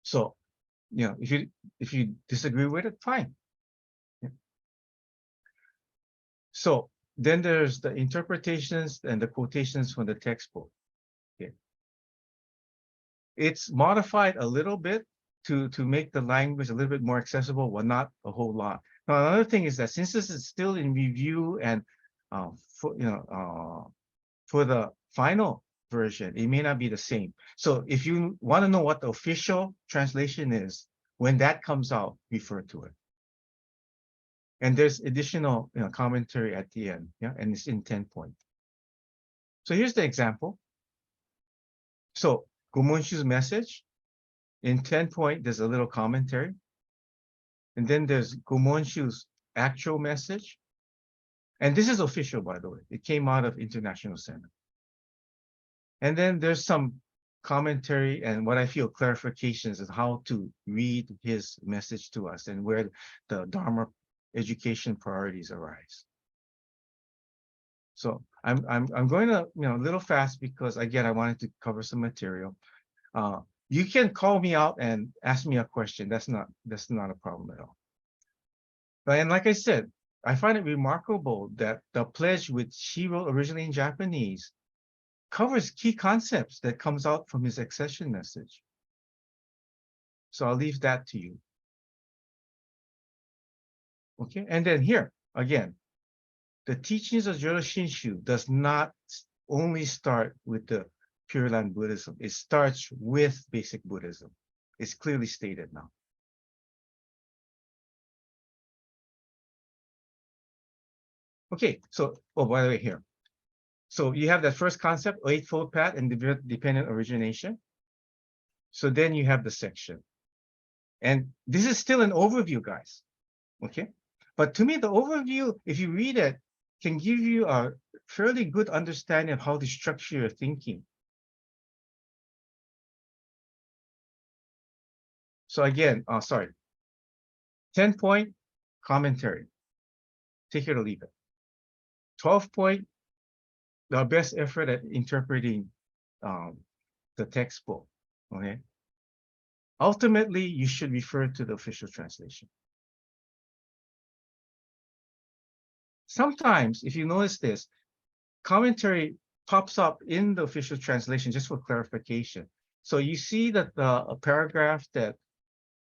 So, if you disagree with it, fine. Yeah. So then there's the interpretations and the quotations from the textbook. Okay. It's modified a little bit to make the language a little bit more accessible, but not a whole lot. Now, another thing is that since this is still in review and for the final version, it may not be the same. So if you want to know what the official translation is, when that comes out, refer to it. And there's additional commentary at the end, yeah, and it's in 10 point. So here's the example. So Gomonshu's message, in 10 point, there's a little commentary. And then there's Gomonshu's actual message. And this is official, by the way. It came out of International Center. And then there's some commentary and what I feel clarifications of how to read his message to us and where the Dharma education priorities arise. So I'm going to a little fast because again I wanted to cover some material. You can call me out and ask me a question. That's not a problem at all. And like I said, I find it remarkable that the pledge, which he wrote originally in Japanese, covers key concepts that comes out from his accession message. So I'll leave that to you. Okay, and then here again, the teachings of Jodo Shinshu does not only start with the Pure Land Buddhism. It starts with basic Buddhism. It's clearly stated now. Okay, so, oh, by the way, here. So you have that first concept, Eightfold Path and dependent origination. So then you have the section. And this is still an overview, guys. Okay, but to me, the overview, if you read it, can give you a fairly good understanding of how to structure your thinking. So again, 10 point commentary. Take it or leave it. 12 point, the best effort at interpreting the textbook. Okay. Ultimately, you should refer to the official translation. Sometimes, if you notice this, commentary pops up in the official translation just for clarification. So you see that a paragraph that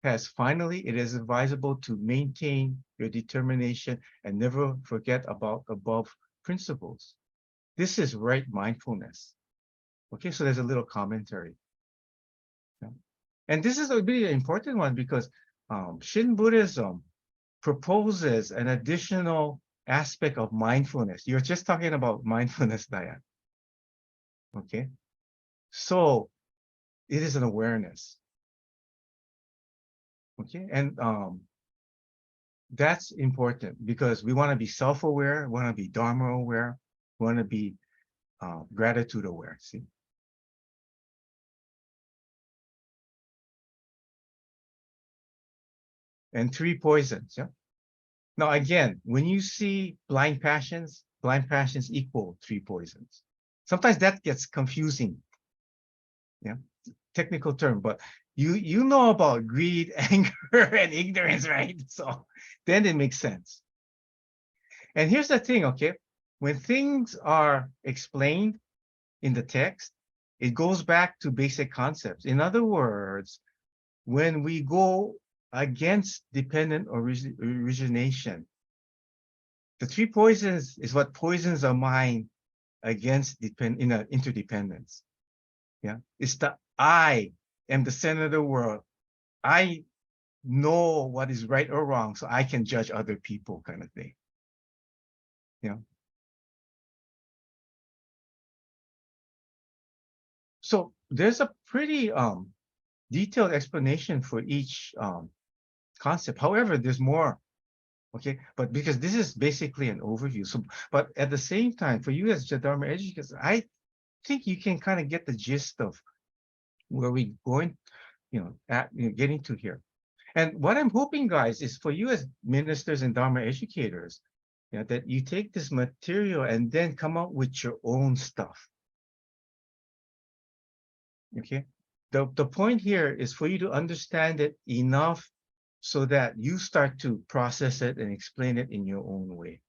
has finally, it is advisable to maintain your determination and never forget about above principles. This is right mindfulness. Okay, so there's a little commentary. Yeah. And this is a really important one because Shin Buddhism proposes an additional aspect of mindfulness. You're just talking about mindfulness, Diane. Okay, so it is an awareness. Okay, and that's important because we want to be self-aware, want to be Dharma aware, want to be gratitude aware. See. And 3 poisons. Yeah. Now again, when you see blind passions equal 3 poisons. Sometimes that gets confusing. Yeah, technical term, but you know about greed, anger, and ignorance, right? So then it makes sense. And here's the thing, okay? When things are explained in the text, it goes back to basic concepts. In other words, when we go against dependent origination, the 3 poisons is what poisons our mind against interdependence. Yeah, it's the I am the center of the world. I know what is right or wrong, so I can judge other people, kind of thing. Yeah. So there's a pretty detailed explanation for each concept. However, there's more. Okay, but because this is basically an overview. So, but at the same time, for you as Dharma educators, I think you can kind of get the gist of where we're going, getting to here. And what I'm hoping, guys, is for you as ministers and Dharma educators, that you take this material and then come up with your own stuff. Okay, the point here is for you to understand it enough so that you start to process it and explain it in your own way.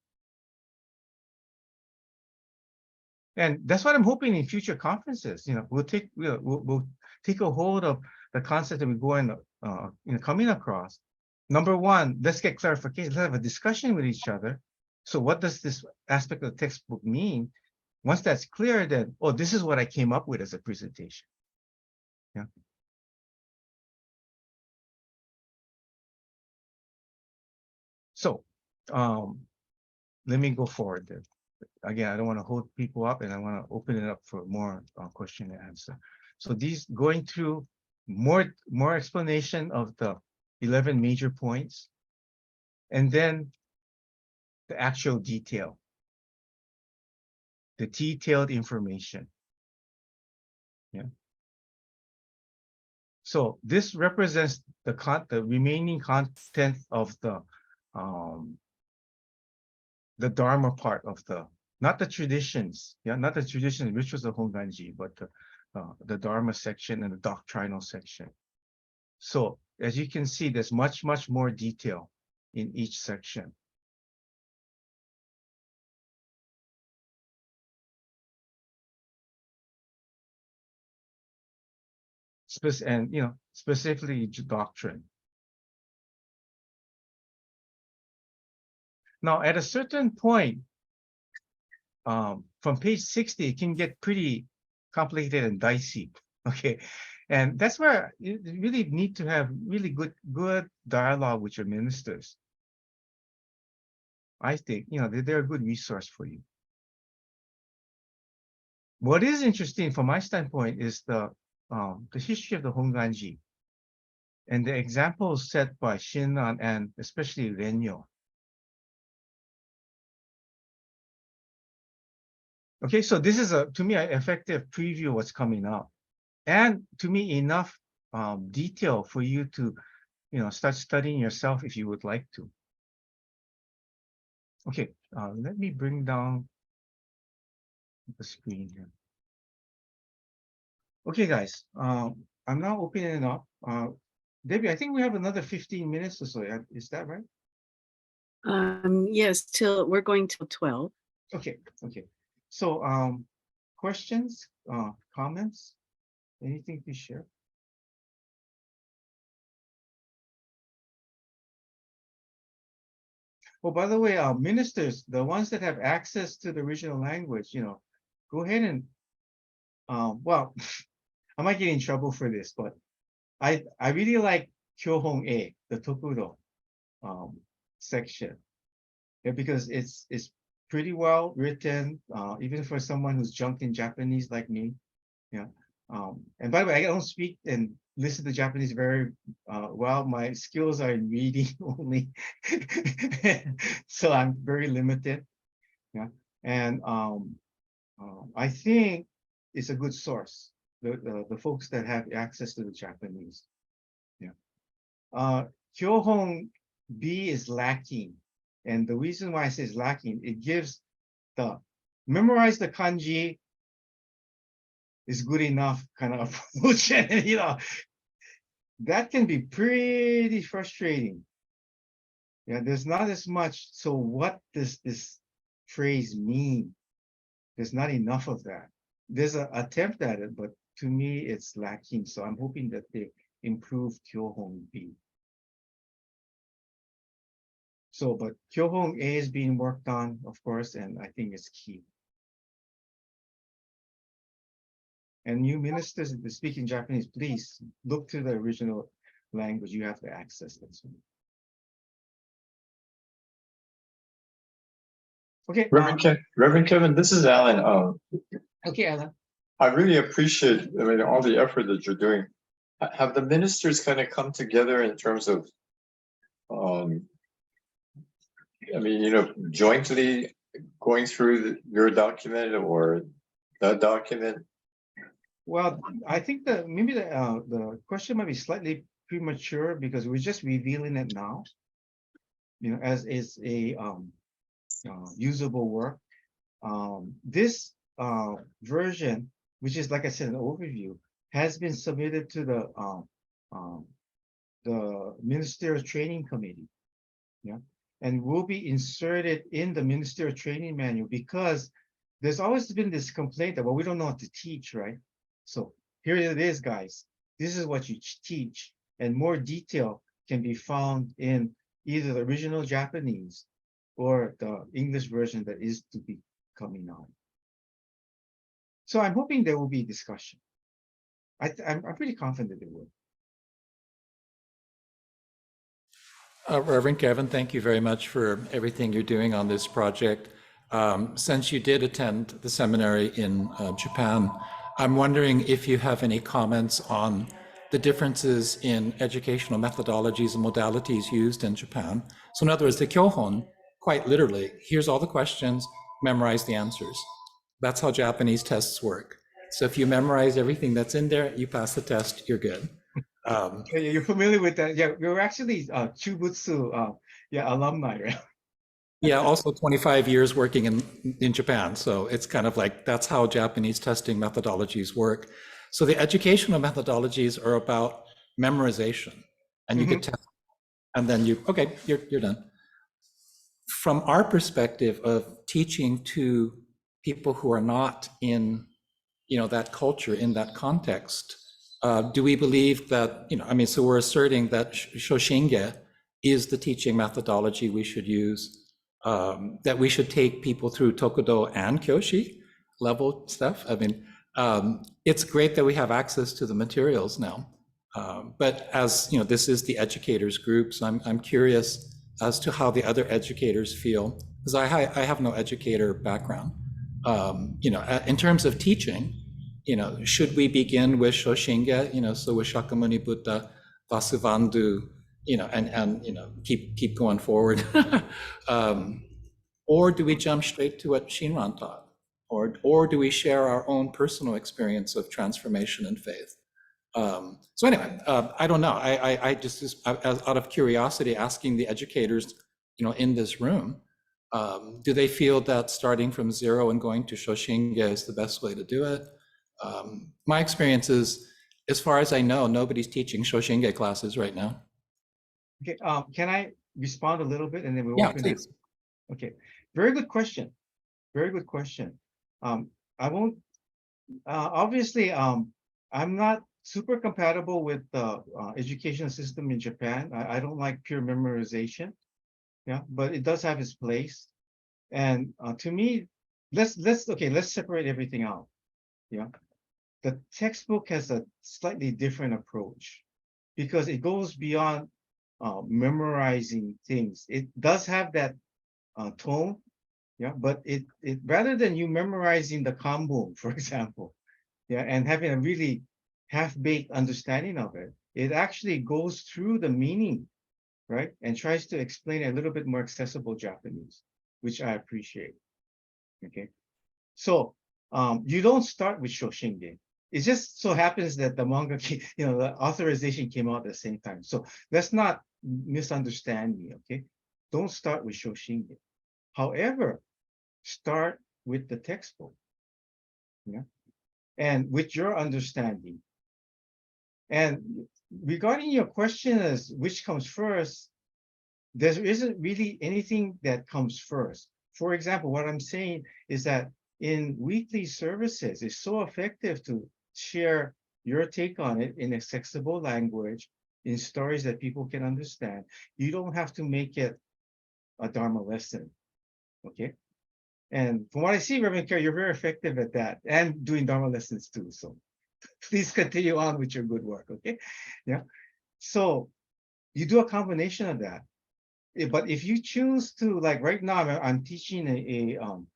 And that's what I'm hoping in future conferences. We'll take a hold of the concept that we're going coming across. Number one, let's get clarification. Let's have a discussion with each other. So what does this aspect of the textbook mean? Once that's clear, then, oh, this is what I came up with as a presentation. Yeah. So let me go forward then. Again, I don't want to hold people up, and I want to open it up for more question and answer. So these going through more explanation of the 11 major points, and then the actual detail, the detailed information. Yeah. So this represents the remaining content of the Dharma part of not the traditions, not the traditions, which was the Honganji, but the Dharma section and the doctrinal section. So as you can see, there's much more detail in each section. And specifically doctrine. Now, at a certain point, from page 60, it can get pretty complicated and dicey. Okay, and that's where you really need to have really good dialogue with your ministers. I think they're a good resource for you. What is interesting from my standpoint is the history of the Honganji and the examples set by Shinran and especially Renyo. Okay, so this is to me, an effective preview of what's coming up. And to me, enough detail for you to, start studying yourself if you would like to. Okay, let me bring down the screen here. Okay, guys, I'm now opening it up. Debbie, I think we have another 15 minutes or so. Is that right? Yes, we're going till 12. Okay. So, questions, comments, anything to share? Oh, by the way, ministers, the ones that have access to the original language, go ahead and, well, I might get in trouble for this, but I really like Kyohon A, the Tokudo section, because it's pretty well written, even for someone who's jumped in Japanese like me. Yeah. And by the way, I don't speak and listen to Japanese very well. My skills are in reading only, so I'm very limited. Yeah, and I think it's a good source. The folks that have access to the Japanese. Yeah. Kyohon B is lacking, and the reason why I say it's lacking, it gives memorize the kanji is good enough kind of approach, and that can be pretty frustrating. Yeah, there's not as much. So what does this phrase mean? There's not enough of that. There's an attempt at it, but to me it's lacking. So I'm hoping that they improve Kyohon B. So, but Kyohon A is being worked on, of course, and I think it's key. And you ministers that speak in Japanese, please look to the original language. You have to access that. Okay. Reverend Kevin, this is Alan. Okay, Alan. I really appreciate all the effort that you're doing. Have the ministers kind of come together in terms of, jointly going through your document or the document? Well, I think that maybe the question might be slightly premature because we're just revealing it now, as is a usable work. This version, which is, like I said, an overview, has been submitted to the Ministerial Training Committee, and will be inserted in the Ministerial Training Manual because there's always been this complaint that, well, we don't know what to teach, right? So here it is, guys. This is what you teach, and more detail can be found in either the original Japanese or the English version that is to be coming on. So I'm hoping there will be discussion. I'm pretty confident there will. Reverend Kevin, thank you very much for everything you're doing on this project. Since you did attend the seminary in Japan, I'm wondering if you have any comments on the differences in educational methodologies and modalities used in Japan. So in other words, the Kyohon, quite literally, here's all the questions, memorize the answers. That's how Japanese tests work. So if you memorize everything that's in there, you pass the test, you're good. You're familiar with that? Yeah, we were actually Chubutsu alumni, right? Yeah, also 25 years working in Japan. So it's kind of like, that's how Japanese testing methodologies work. So the educational methodologies are about memorization, and you get tested, and then okay, you're done. From our perspective of teaching to people who are not in, that culture, in that context, do we believe that, so we're asserting that Shoshinge is the teaching methodology we should use, that we should take people through Tokudo and Kyoshi level stuff. It's great that we have access to the materials now. But as this is the educators group, so I'm curious as to how the other educators feel, because I have no educator background. In terms of teaching, should we begin with Shoshinge, so with Shakyamuni Buddha, Vasubandhu, and keep going forward? Or do we jump straight to what Shinran taught? Or do we share our own personal experience of transformation and faith? So anyway, I don't know. I just out of curiosity, asking the educators, in this room, do they feel that starting from zero and going to Shoshinge is the best way to do it? My experience is, as far as I know, nobody's teaching Shoshinge classes right now. Okay, can I respond a little bit and then we Yeah, walk in? please. Okay, very good question. Very good question. I won't, obviously, I'm not super compatible with the educational system in Japan. I don't like pure memorization. Yeah, but it does have its place. And to me, let's separate everything out. Yeah, the textbook has a slightly different approach because it goes beyond memorizing things. It does have that tone, yeah, but it rather than you memorizing the kanbun, for example, yeah, and having a really half-baked understanding of it, it actually goes through the meaning, right, and tries to explain a little bit more accessible Japanese, which I appreciate. Okay, so you don't start with Shoshinge. It just so happens that the manga, the authorization came out at the same time. So let's not misunderstand me, okay? Don't start with Shoshinge. However, start with the textbook, yeah, and with your understanding. And regarding your question as which comes first, there isn't really anything that comes first. For example, what I'm saying is that in weekly services, it's so effective to share your take on it in accessible language, in stories that people can understand. You don't have to make it a Dharma lesson, okay? And from what I see, Reverend Kerr, you're very effective at that and doing Dharma lessons too. So please continue on with your good work, okay? Yeah. So you do a combination of that. But if you choose to, like right now, I'm teaching and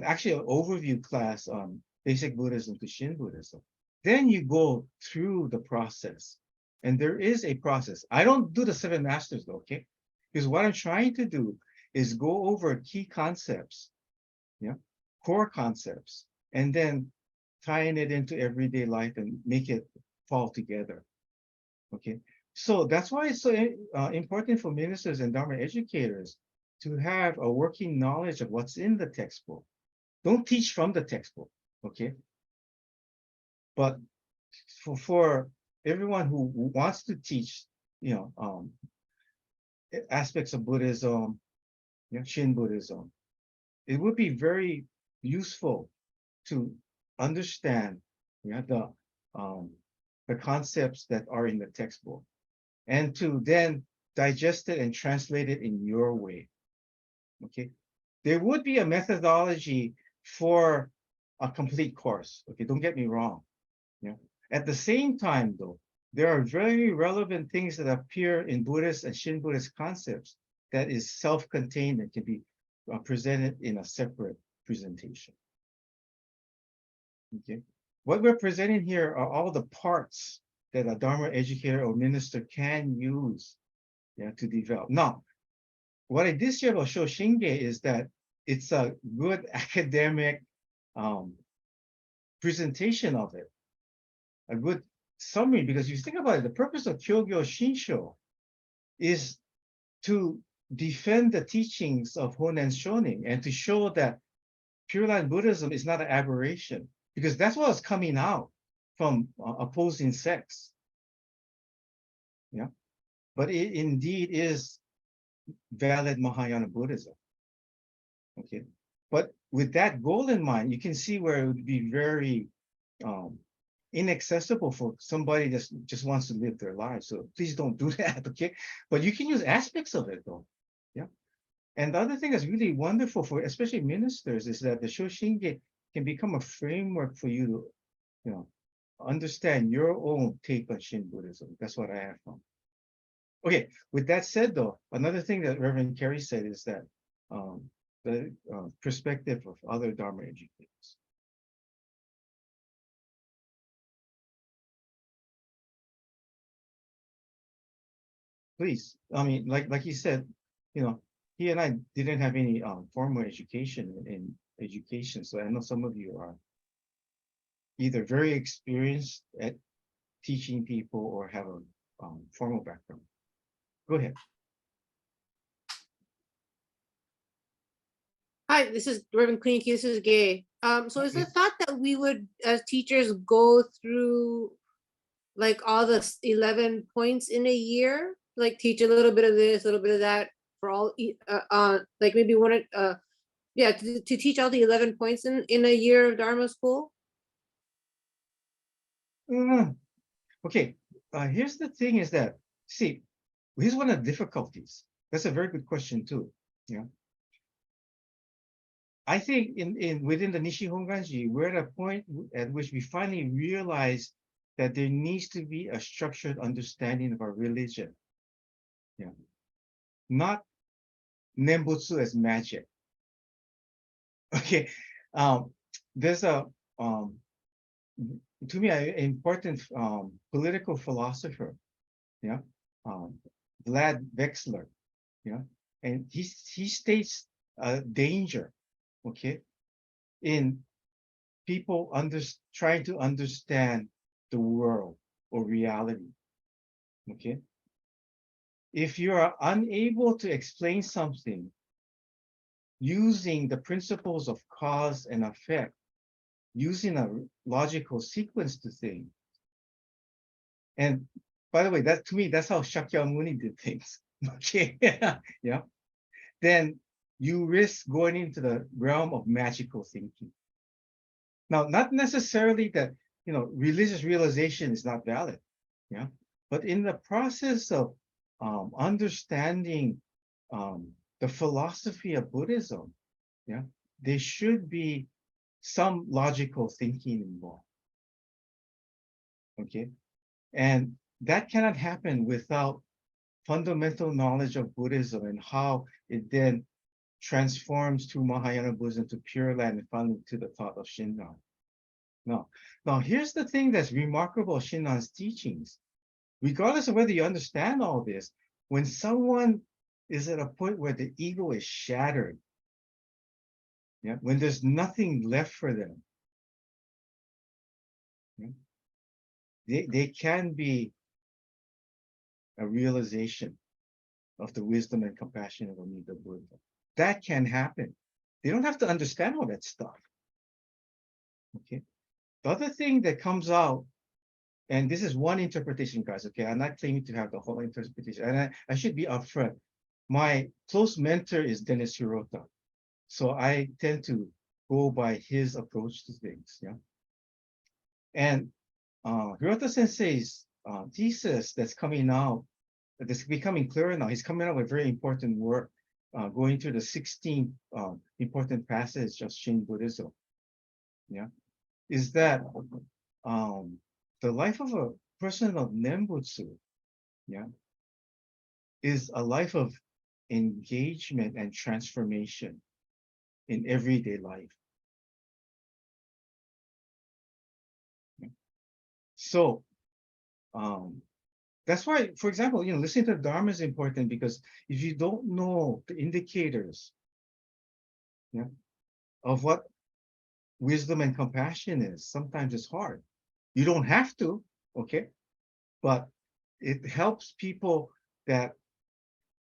actually an overview class on basic Buddhism to Shin Buddhism. Then you go through the process, and there is a process. I don't do the 7 masters though, okay? Because what I'm trying to do is go over key concepts, yeah, core concepts, and then tying it into everyday life and make it fall together, okay? So that's why it's so important for ministers and Dharma educators to have a working knowledge of what's in the textbook. Don't teach from the textbook, okay? But for everyone who wants to teach, aspects of Buddhism, Shin Buddhism, it would be very useful to understand, the concepts that are in the textbook, and to then digest it and translate it in your way. Okay, there would be a methodology for a complete course. Okay, don't get me wrong. Yeah. At the same time, though, there are very relevant things that appear in Buddhist and Shin Buddhist concepts that is self-contained and can be presented in a separate presentation. Okay, what we're presenting here are all the parts that a Dharma educator or minister can use, to develop. Now, what I did share about Shoshinge is that it's a good academic presentation of it, a good summary, because you think about it, the purpose of Kyogyo Shinsho is to defend the teachings of Honen Shonin and to show that Pure Land Buddhism is not an aberration, because that's what's coming out from opposing sects. Yeah, but it indeed is valid Mahayana Buddhism. Okay, but with that goal in mind, you can see where it would be very inaccessible for somebody that just wants to live their lives. So please don't do that, okay? But you can use aspects of it though, yeah. And the other thing that's really wonderful for especially ministers is that the Shoshinge can become a framework for you to, understand your own take on Shin Buddhism. That's what I have found. Okay, with that said though, another thing that Reverend Kerry said is that the perspective of other Dharma educators. Please, I mean, like he said, he and I didn't have any formal education in education, so I know some of you are either very experienced at teaching people or have a formal background. Go ahead. Hi, this is Reverend Kuniyuki. This is Gay. So is the thought that we would, as teachers, go through like all the 11 points in a year, like teach a little bit of this, a little bit of that for all, like maybe one, to teach all the 11 points in a year of Dharma school? Okay, here's the thing is that, see, here's one of the difficulties. That's a very good question too. Yeah. I think within the Nishi Honganji, we're at a point at which we finally realize that there needs to be a structured understanding of our religion. Yeah. Not Nembutsu as magic. Okay. There's a to me an important political philosopher, yeah, Vlad Vexler, yeah, and he states a danger, okay, in people trying to understand the world or reality, okay. If you are unable to explain something using the principles of cause and effect, using a logical sequence to things, and by the way, that to me, that's how Shakyamuni did things, okay, yeah, then you risk going into the realm of magical thinking. Now, not necessarily that, religious realization is not valid, yeah, but in the process of understanding the philosophy of Buddhism, yeah, there should be some logical thinking involved, okay, and that cannot happen without fundamental knowledge of Buddhism and how it then transforms to Mahayana Buddhism, to Pure Land, and finally to the thought of Shinran. Now here's the thing that's remarkable about Shinran's teachings. Regardless of whether you understand all this, when someone is at a point where the ego is shattered, yeah, when there's nothing left for them, yeah, they can be a realization of the wisdom and compassion of Amida Buddha. That can happen. They don't have to understand all that stuff. Okay. The other thing that comes out, and this is one interpretation, guys, okay? I'm not claiming to have the whole interpretation, and I should be upfront. My close mentor is Dennis Hirota. So I tend to go by his approach to things. Yeah. And Hirota Sensei's thesis that's coming out, that's becoming clearer now. He's coming out with very important work, going through the 16 important passage of Shin Buddhism. Yeah, is that the life of a person of Nembutsu, yeah, is a life of engagement and transformation in everyday life. Yeah. So that's why, for example, listening to the Dharma is important, because if you don't know the indicators, yeah, of what wisdom and compassion is, sometimes it's hard. You don't have to, okay? But it helps people that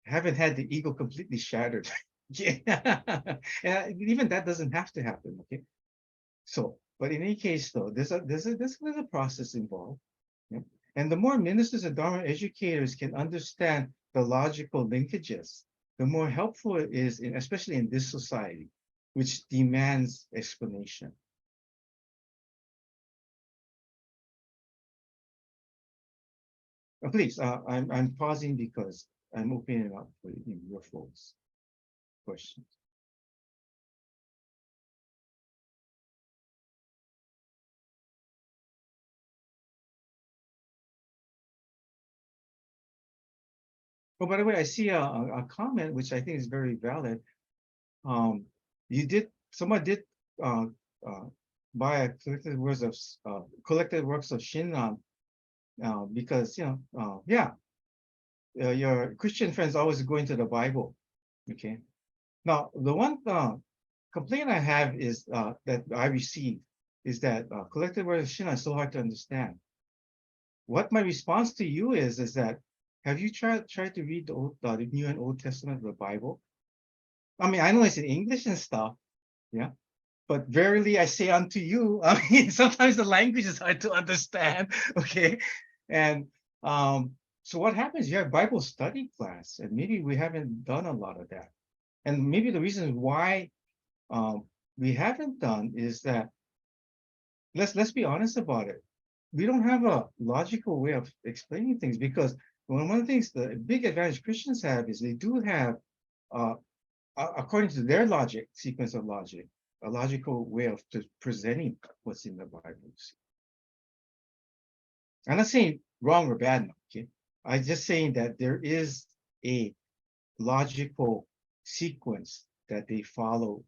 haven't had the ego completely shattered. Yeah. And even that doesn't have to happen, okay? So, but in any case, though, there's a process involved. Yeah? And the more ministers and Dharma educators can understand the logical linkages, the more helpful it is, especially in this society, which demands explanation. Please, I'm pausing because I'm opening it up for your folks' questions. Oh, by the way, I see a comment which I think is very valid. Someone did buy a collected works of Shinran, because your Christian friends always go into the Bible. Okay. Now the one complaint I have is that I received is that collected works of Shinran is so hard to understand. What my response to you is that have you tried to read the New and Old Testament of the Bible? I mean, I know it's in English and stuff, yeah. But verily I say unto you, I mean, sometimes the language is hard to understand, okay? And so what happens? You have Bible study class, and maybe we haven't done a lot of that. And maybe the reason why we haven't done is that let's be honest about it. We don't have a logical way of explaining things, because one of the things, the big advantage Christians have is they do have, according to their logic, sequence of logic, a logical way of presenting what's in the Bible. I'm not saying wrong or bad, okay? I'm just saying that there is a logical sequence that they follow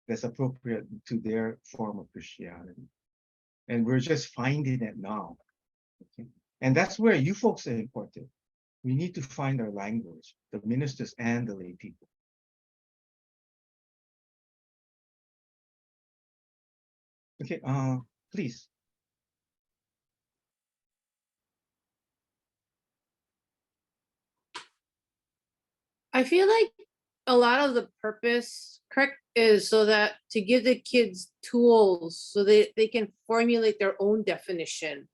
that's appropriate to their form of Christianity. And we're just finding it now. Okay? And that's where you folks are important. We need to find our language, the ministers and the lay people. Okay, please. I feel like a lot of the purpose, correct, is so that to give the kids tools so they can formulate their own definition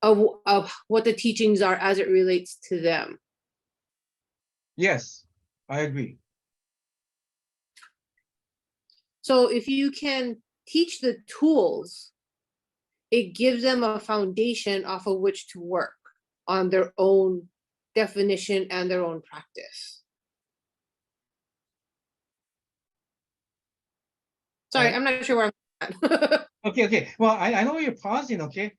of what the teachings are as it relates to them. Yes, I agree. So if you can teach the tools, it gives them a foundation off of which to work on their own definition and their own practice. Sorry, I'm not sure where I'm at. Okay. Well, I know you're pausing, okay?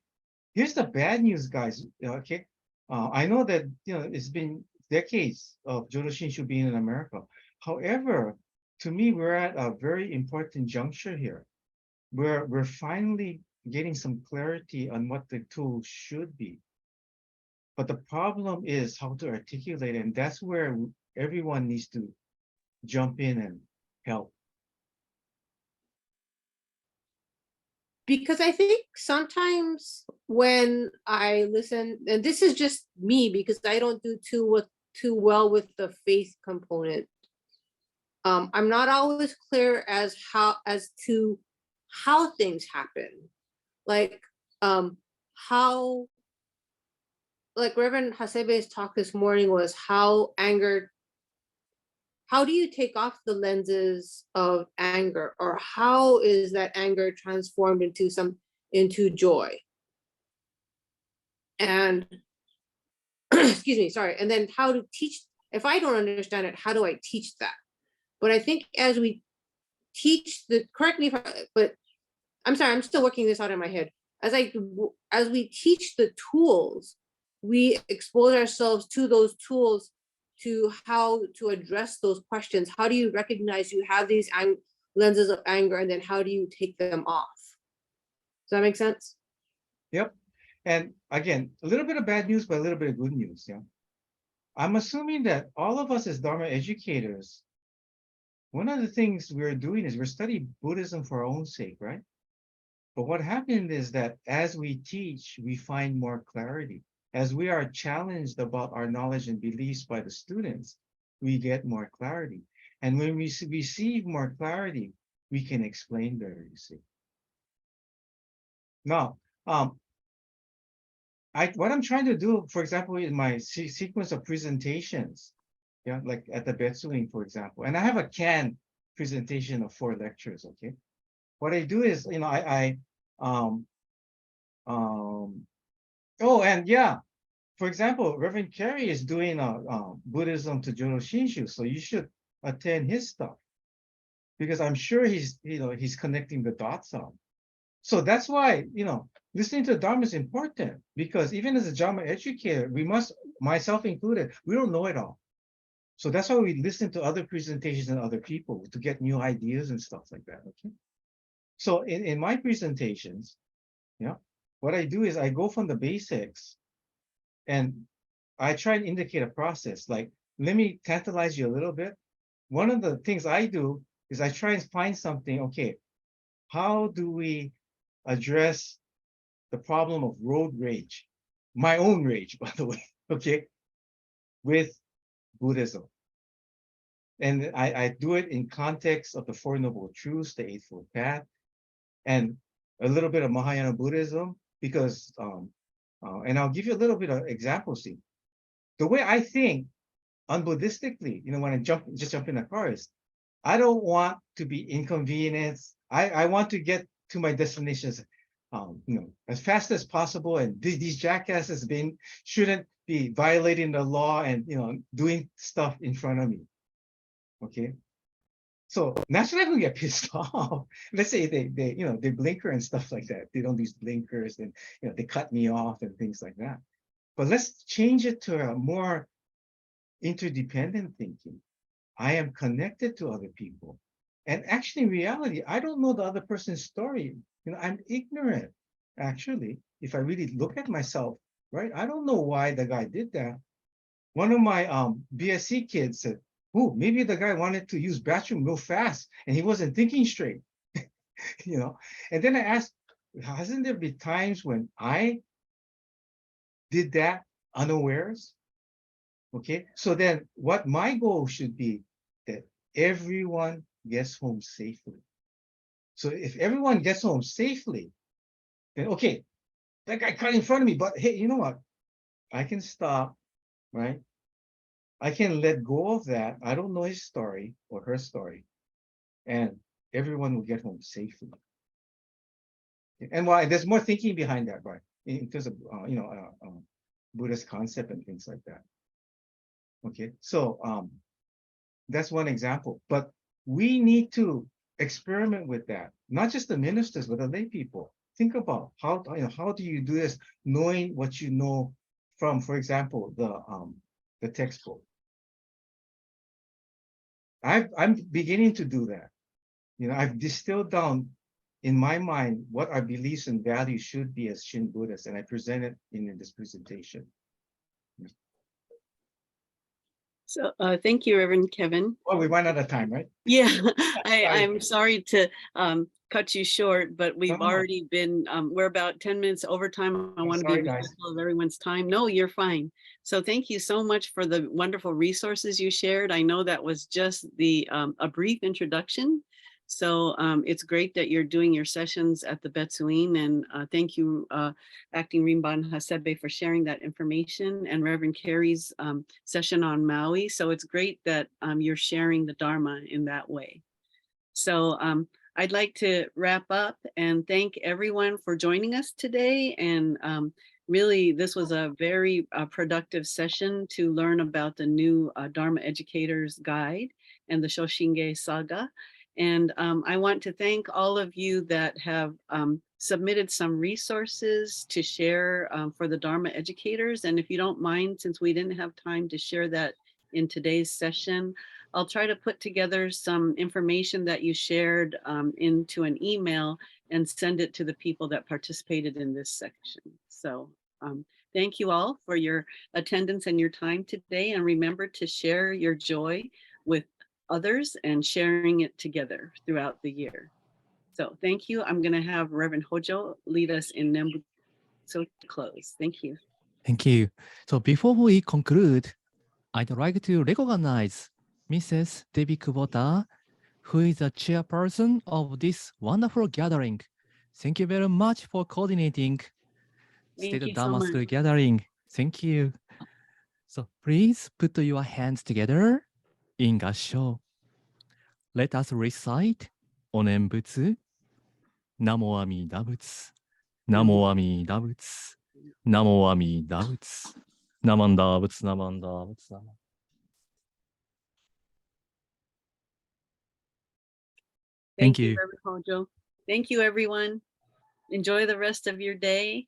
Here's the bad news, guys, okay? I know that, it's been decades of Jodo Shinshu being in America. However, to me, we're at a very important juncture here, where we're finally getting some clarity on what the tool should be. But the problem is how to articulate it, and that's where everyone needs to jump in and help. Because I think sometimes when I listen, and this is just me because I don't do too well with the faith component. I'm not always clear as to how things happen. Like how, like Reverend Hasebe's talk this morning was how anger how do you take off the lenses of anger, or how is that anger transformed into joy? And excuse me, sorry. And then how to teach, if I don't understand it, how do I teach that? But I think as we teach correct me if but I'm sorry, I'm still working this out in my head. As we teach the tools, we expose ourselves to those tools, to how to address those questions. How do you recognize you have these lenses of anger, and then how do you take them off? Does that make sense? Yep. And again, a little bit of bad news, but a little bit of good news. Yeah. I'm assuming that all of us as Dharma educators, one of the things we're doing is we're studying Buddhism for our own sake, right? But what happened is that as we teach, we find more clarity. As we are challenged about our knowledge and beliefs by the students, we get more clarity. And when we receive more clarity, we can explain better, you see. Now, what I'm trying to do, for example, in my sequence of presentations, yeah, like at the Betsuing, for example, and I have a canned presentation of 4 lectures, okay? What I do is, you know, oh, and yeah, for example, Reverend Kerry is doing Buddhism to Jodo Shinshu, so you should attend his stuff, because I'm sure he's connecting the dots on. So that's why, you know, listening to the Dharma is important, because even as a Dharma educator, we must, myself included, we don't know it all. So that's why we listen to other presentations and other people to get new ideas and stuff like that, okay? So in my presentations, yeah, what I do is I go from the basics and I try and indicate a process. Like, let me tantalize you a little bit. One of the things I do is I try and find something, okay, how do we address the problem of road rage, my own rage, by the way, okay, with Buddhism. And I do it in context of the Four Noble Truths, the Eightfold Path, and a little bit of Mahayana Buddhism, because, and I'll give you a little bit of examples. See, the way I think unbuddhistically, you know, when I just jump in a car is, I don't want to be inconvenienced. I want to get to my destinations, you know, as fast as possible. And these jackasses shouldn't be violating the law and, you know, doing stuff in front of me. Okay. So naturally I'm gonna get pissed off. Let's say they you know, they blinker and stuff like that. They don't use blinkers, and, you know, they cut me off and things like that. But let's change it to a more interdependent thinking. I am connected to other people. And actually, in reality, I don't know the other person's story. You know, I'm ignorant, actually, if I really look at myself, right? I don't know why the guy did that. One of my BSc kids said, oh, maybe the guy wanted to use bathroom real fast and he wasn't thinking straight, you know? And then I asked, hasn't there been times when I did that unawares? Okay, so then what my goal should be that everyone gets home safely. So if everyone gets home safely, then okay, that guy cut in front of me, but hey, you know what? I can stop, right? I can let go of that. I don't know his story or her story, and everyone will get home safely. And why? There's more thinking behind that, right? In terms of you know, Buddhist concept and things like that. Okay, so that's one example. But we need to experiment with that. Not just the ministers, but the lay people. Think about how, you know, how do you do this, knowing what you know from, for example, the textbook. I'm beginning to do that. You know, I've distilled down in my mind what our beliefs and values should be as Shin Buddhists, and I present it in this presentation. So thank you, Reverend Kevin. Well, we ran out of time, right? Yeah, I'm sorry to cut you short, but we've No. already been, we're about 10 minutes over time. I want to be sorry, guys. respectful of everyone's time. No, you're fine. So thank you so much for the wonderful resources you shared. I know that was just a brief introduction So it's great that you're doing your sessions at the Betsuin, and thank you, Acting Rimban Hasebe, for sharing that information, and Reverend Carey's session on Maui. So it's great that you're sharing the Dharma in that way. So I'd like to wrap up and thank everyone for joining us today. And really, this was a very productive session to learn about the new Dharma Educator's Guide and the Shoshinge Saga. And I want to thank all of you that have submitted some resources to share for the Dharma educators. And if you don't mind, since we didn't have time to share that in today's session, I'll try to put together some information that you shared into an email and send it to the people that participated in this section. So thank you all for your attendance and your time today. And remember to share your joy with others and sharing it together throughout the year. So thank you. I'm going to have Reverend Hojo lead us in Nembutsu to close. Thank you. Thank you. So before we conclude, I'd like to recognize Mrs. Debbie Kubota, who is the chairperson of this wonderful gathering. Thank you very much for coordinating Thank State you so Dharma much. School Gathering. Thank you. So please put your hands together in Gassho. Let us recite Onenbutsu. Namo Amida Butsu. Namo Amida Butsu. Namo Amida Butsu. Namanda Butsu. Namanda Butsu. Thank you. Reverend Hojo. Thank you, everyone. Enjoy the rest of your day.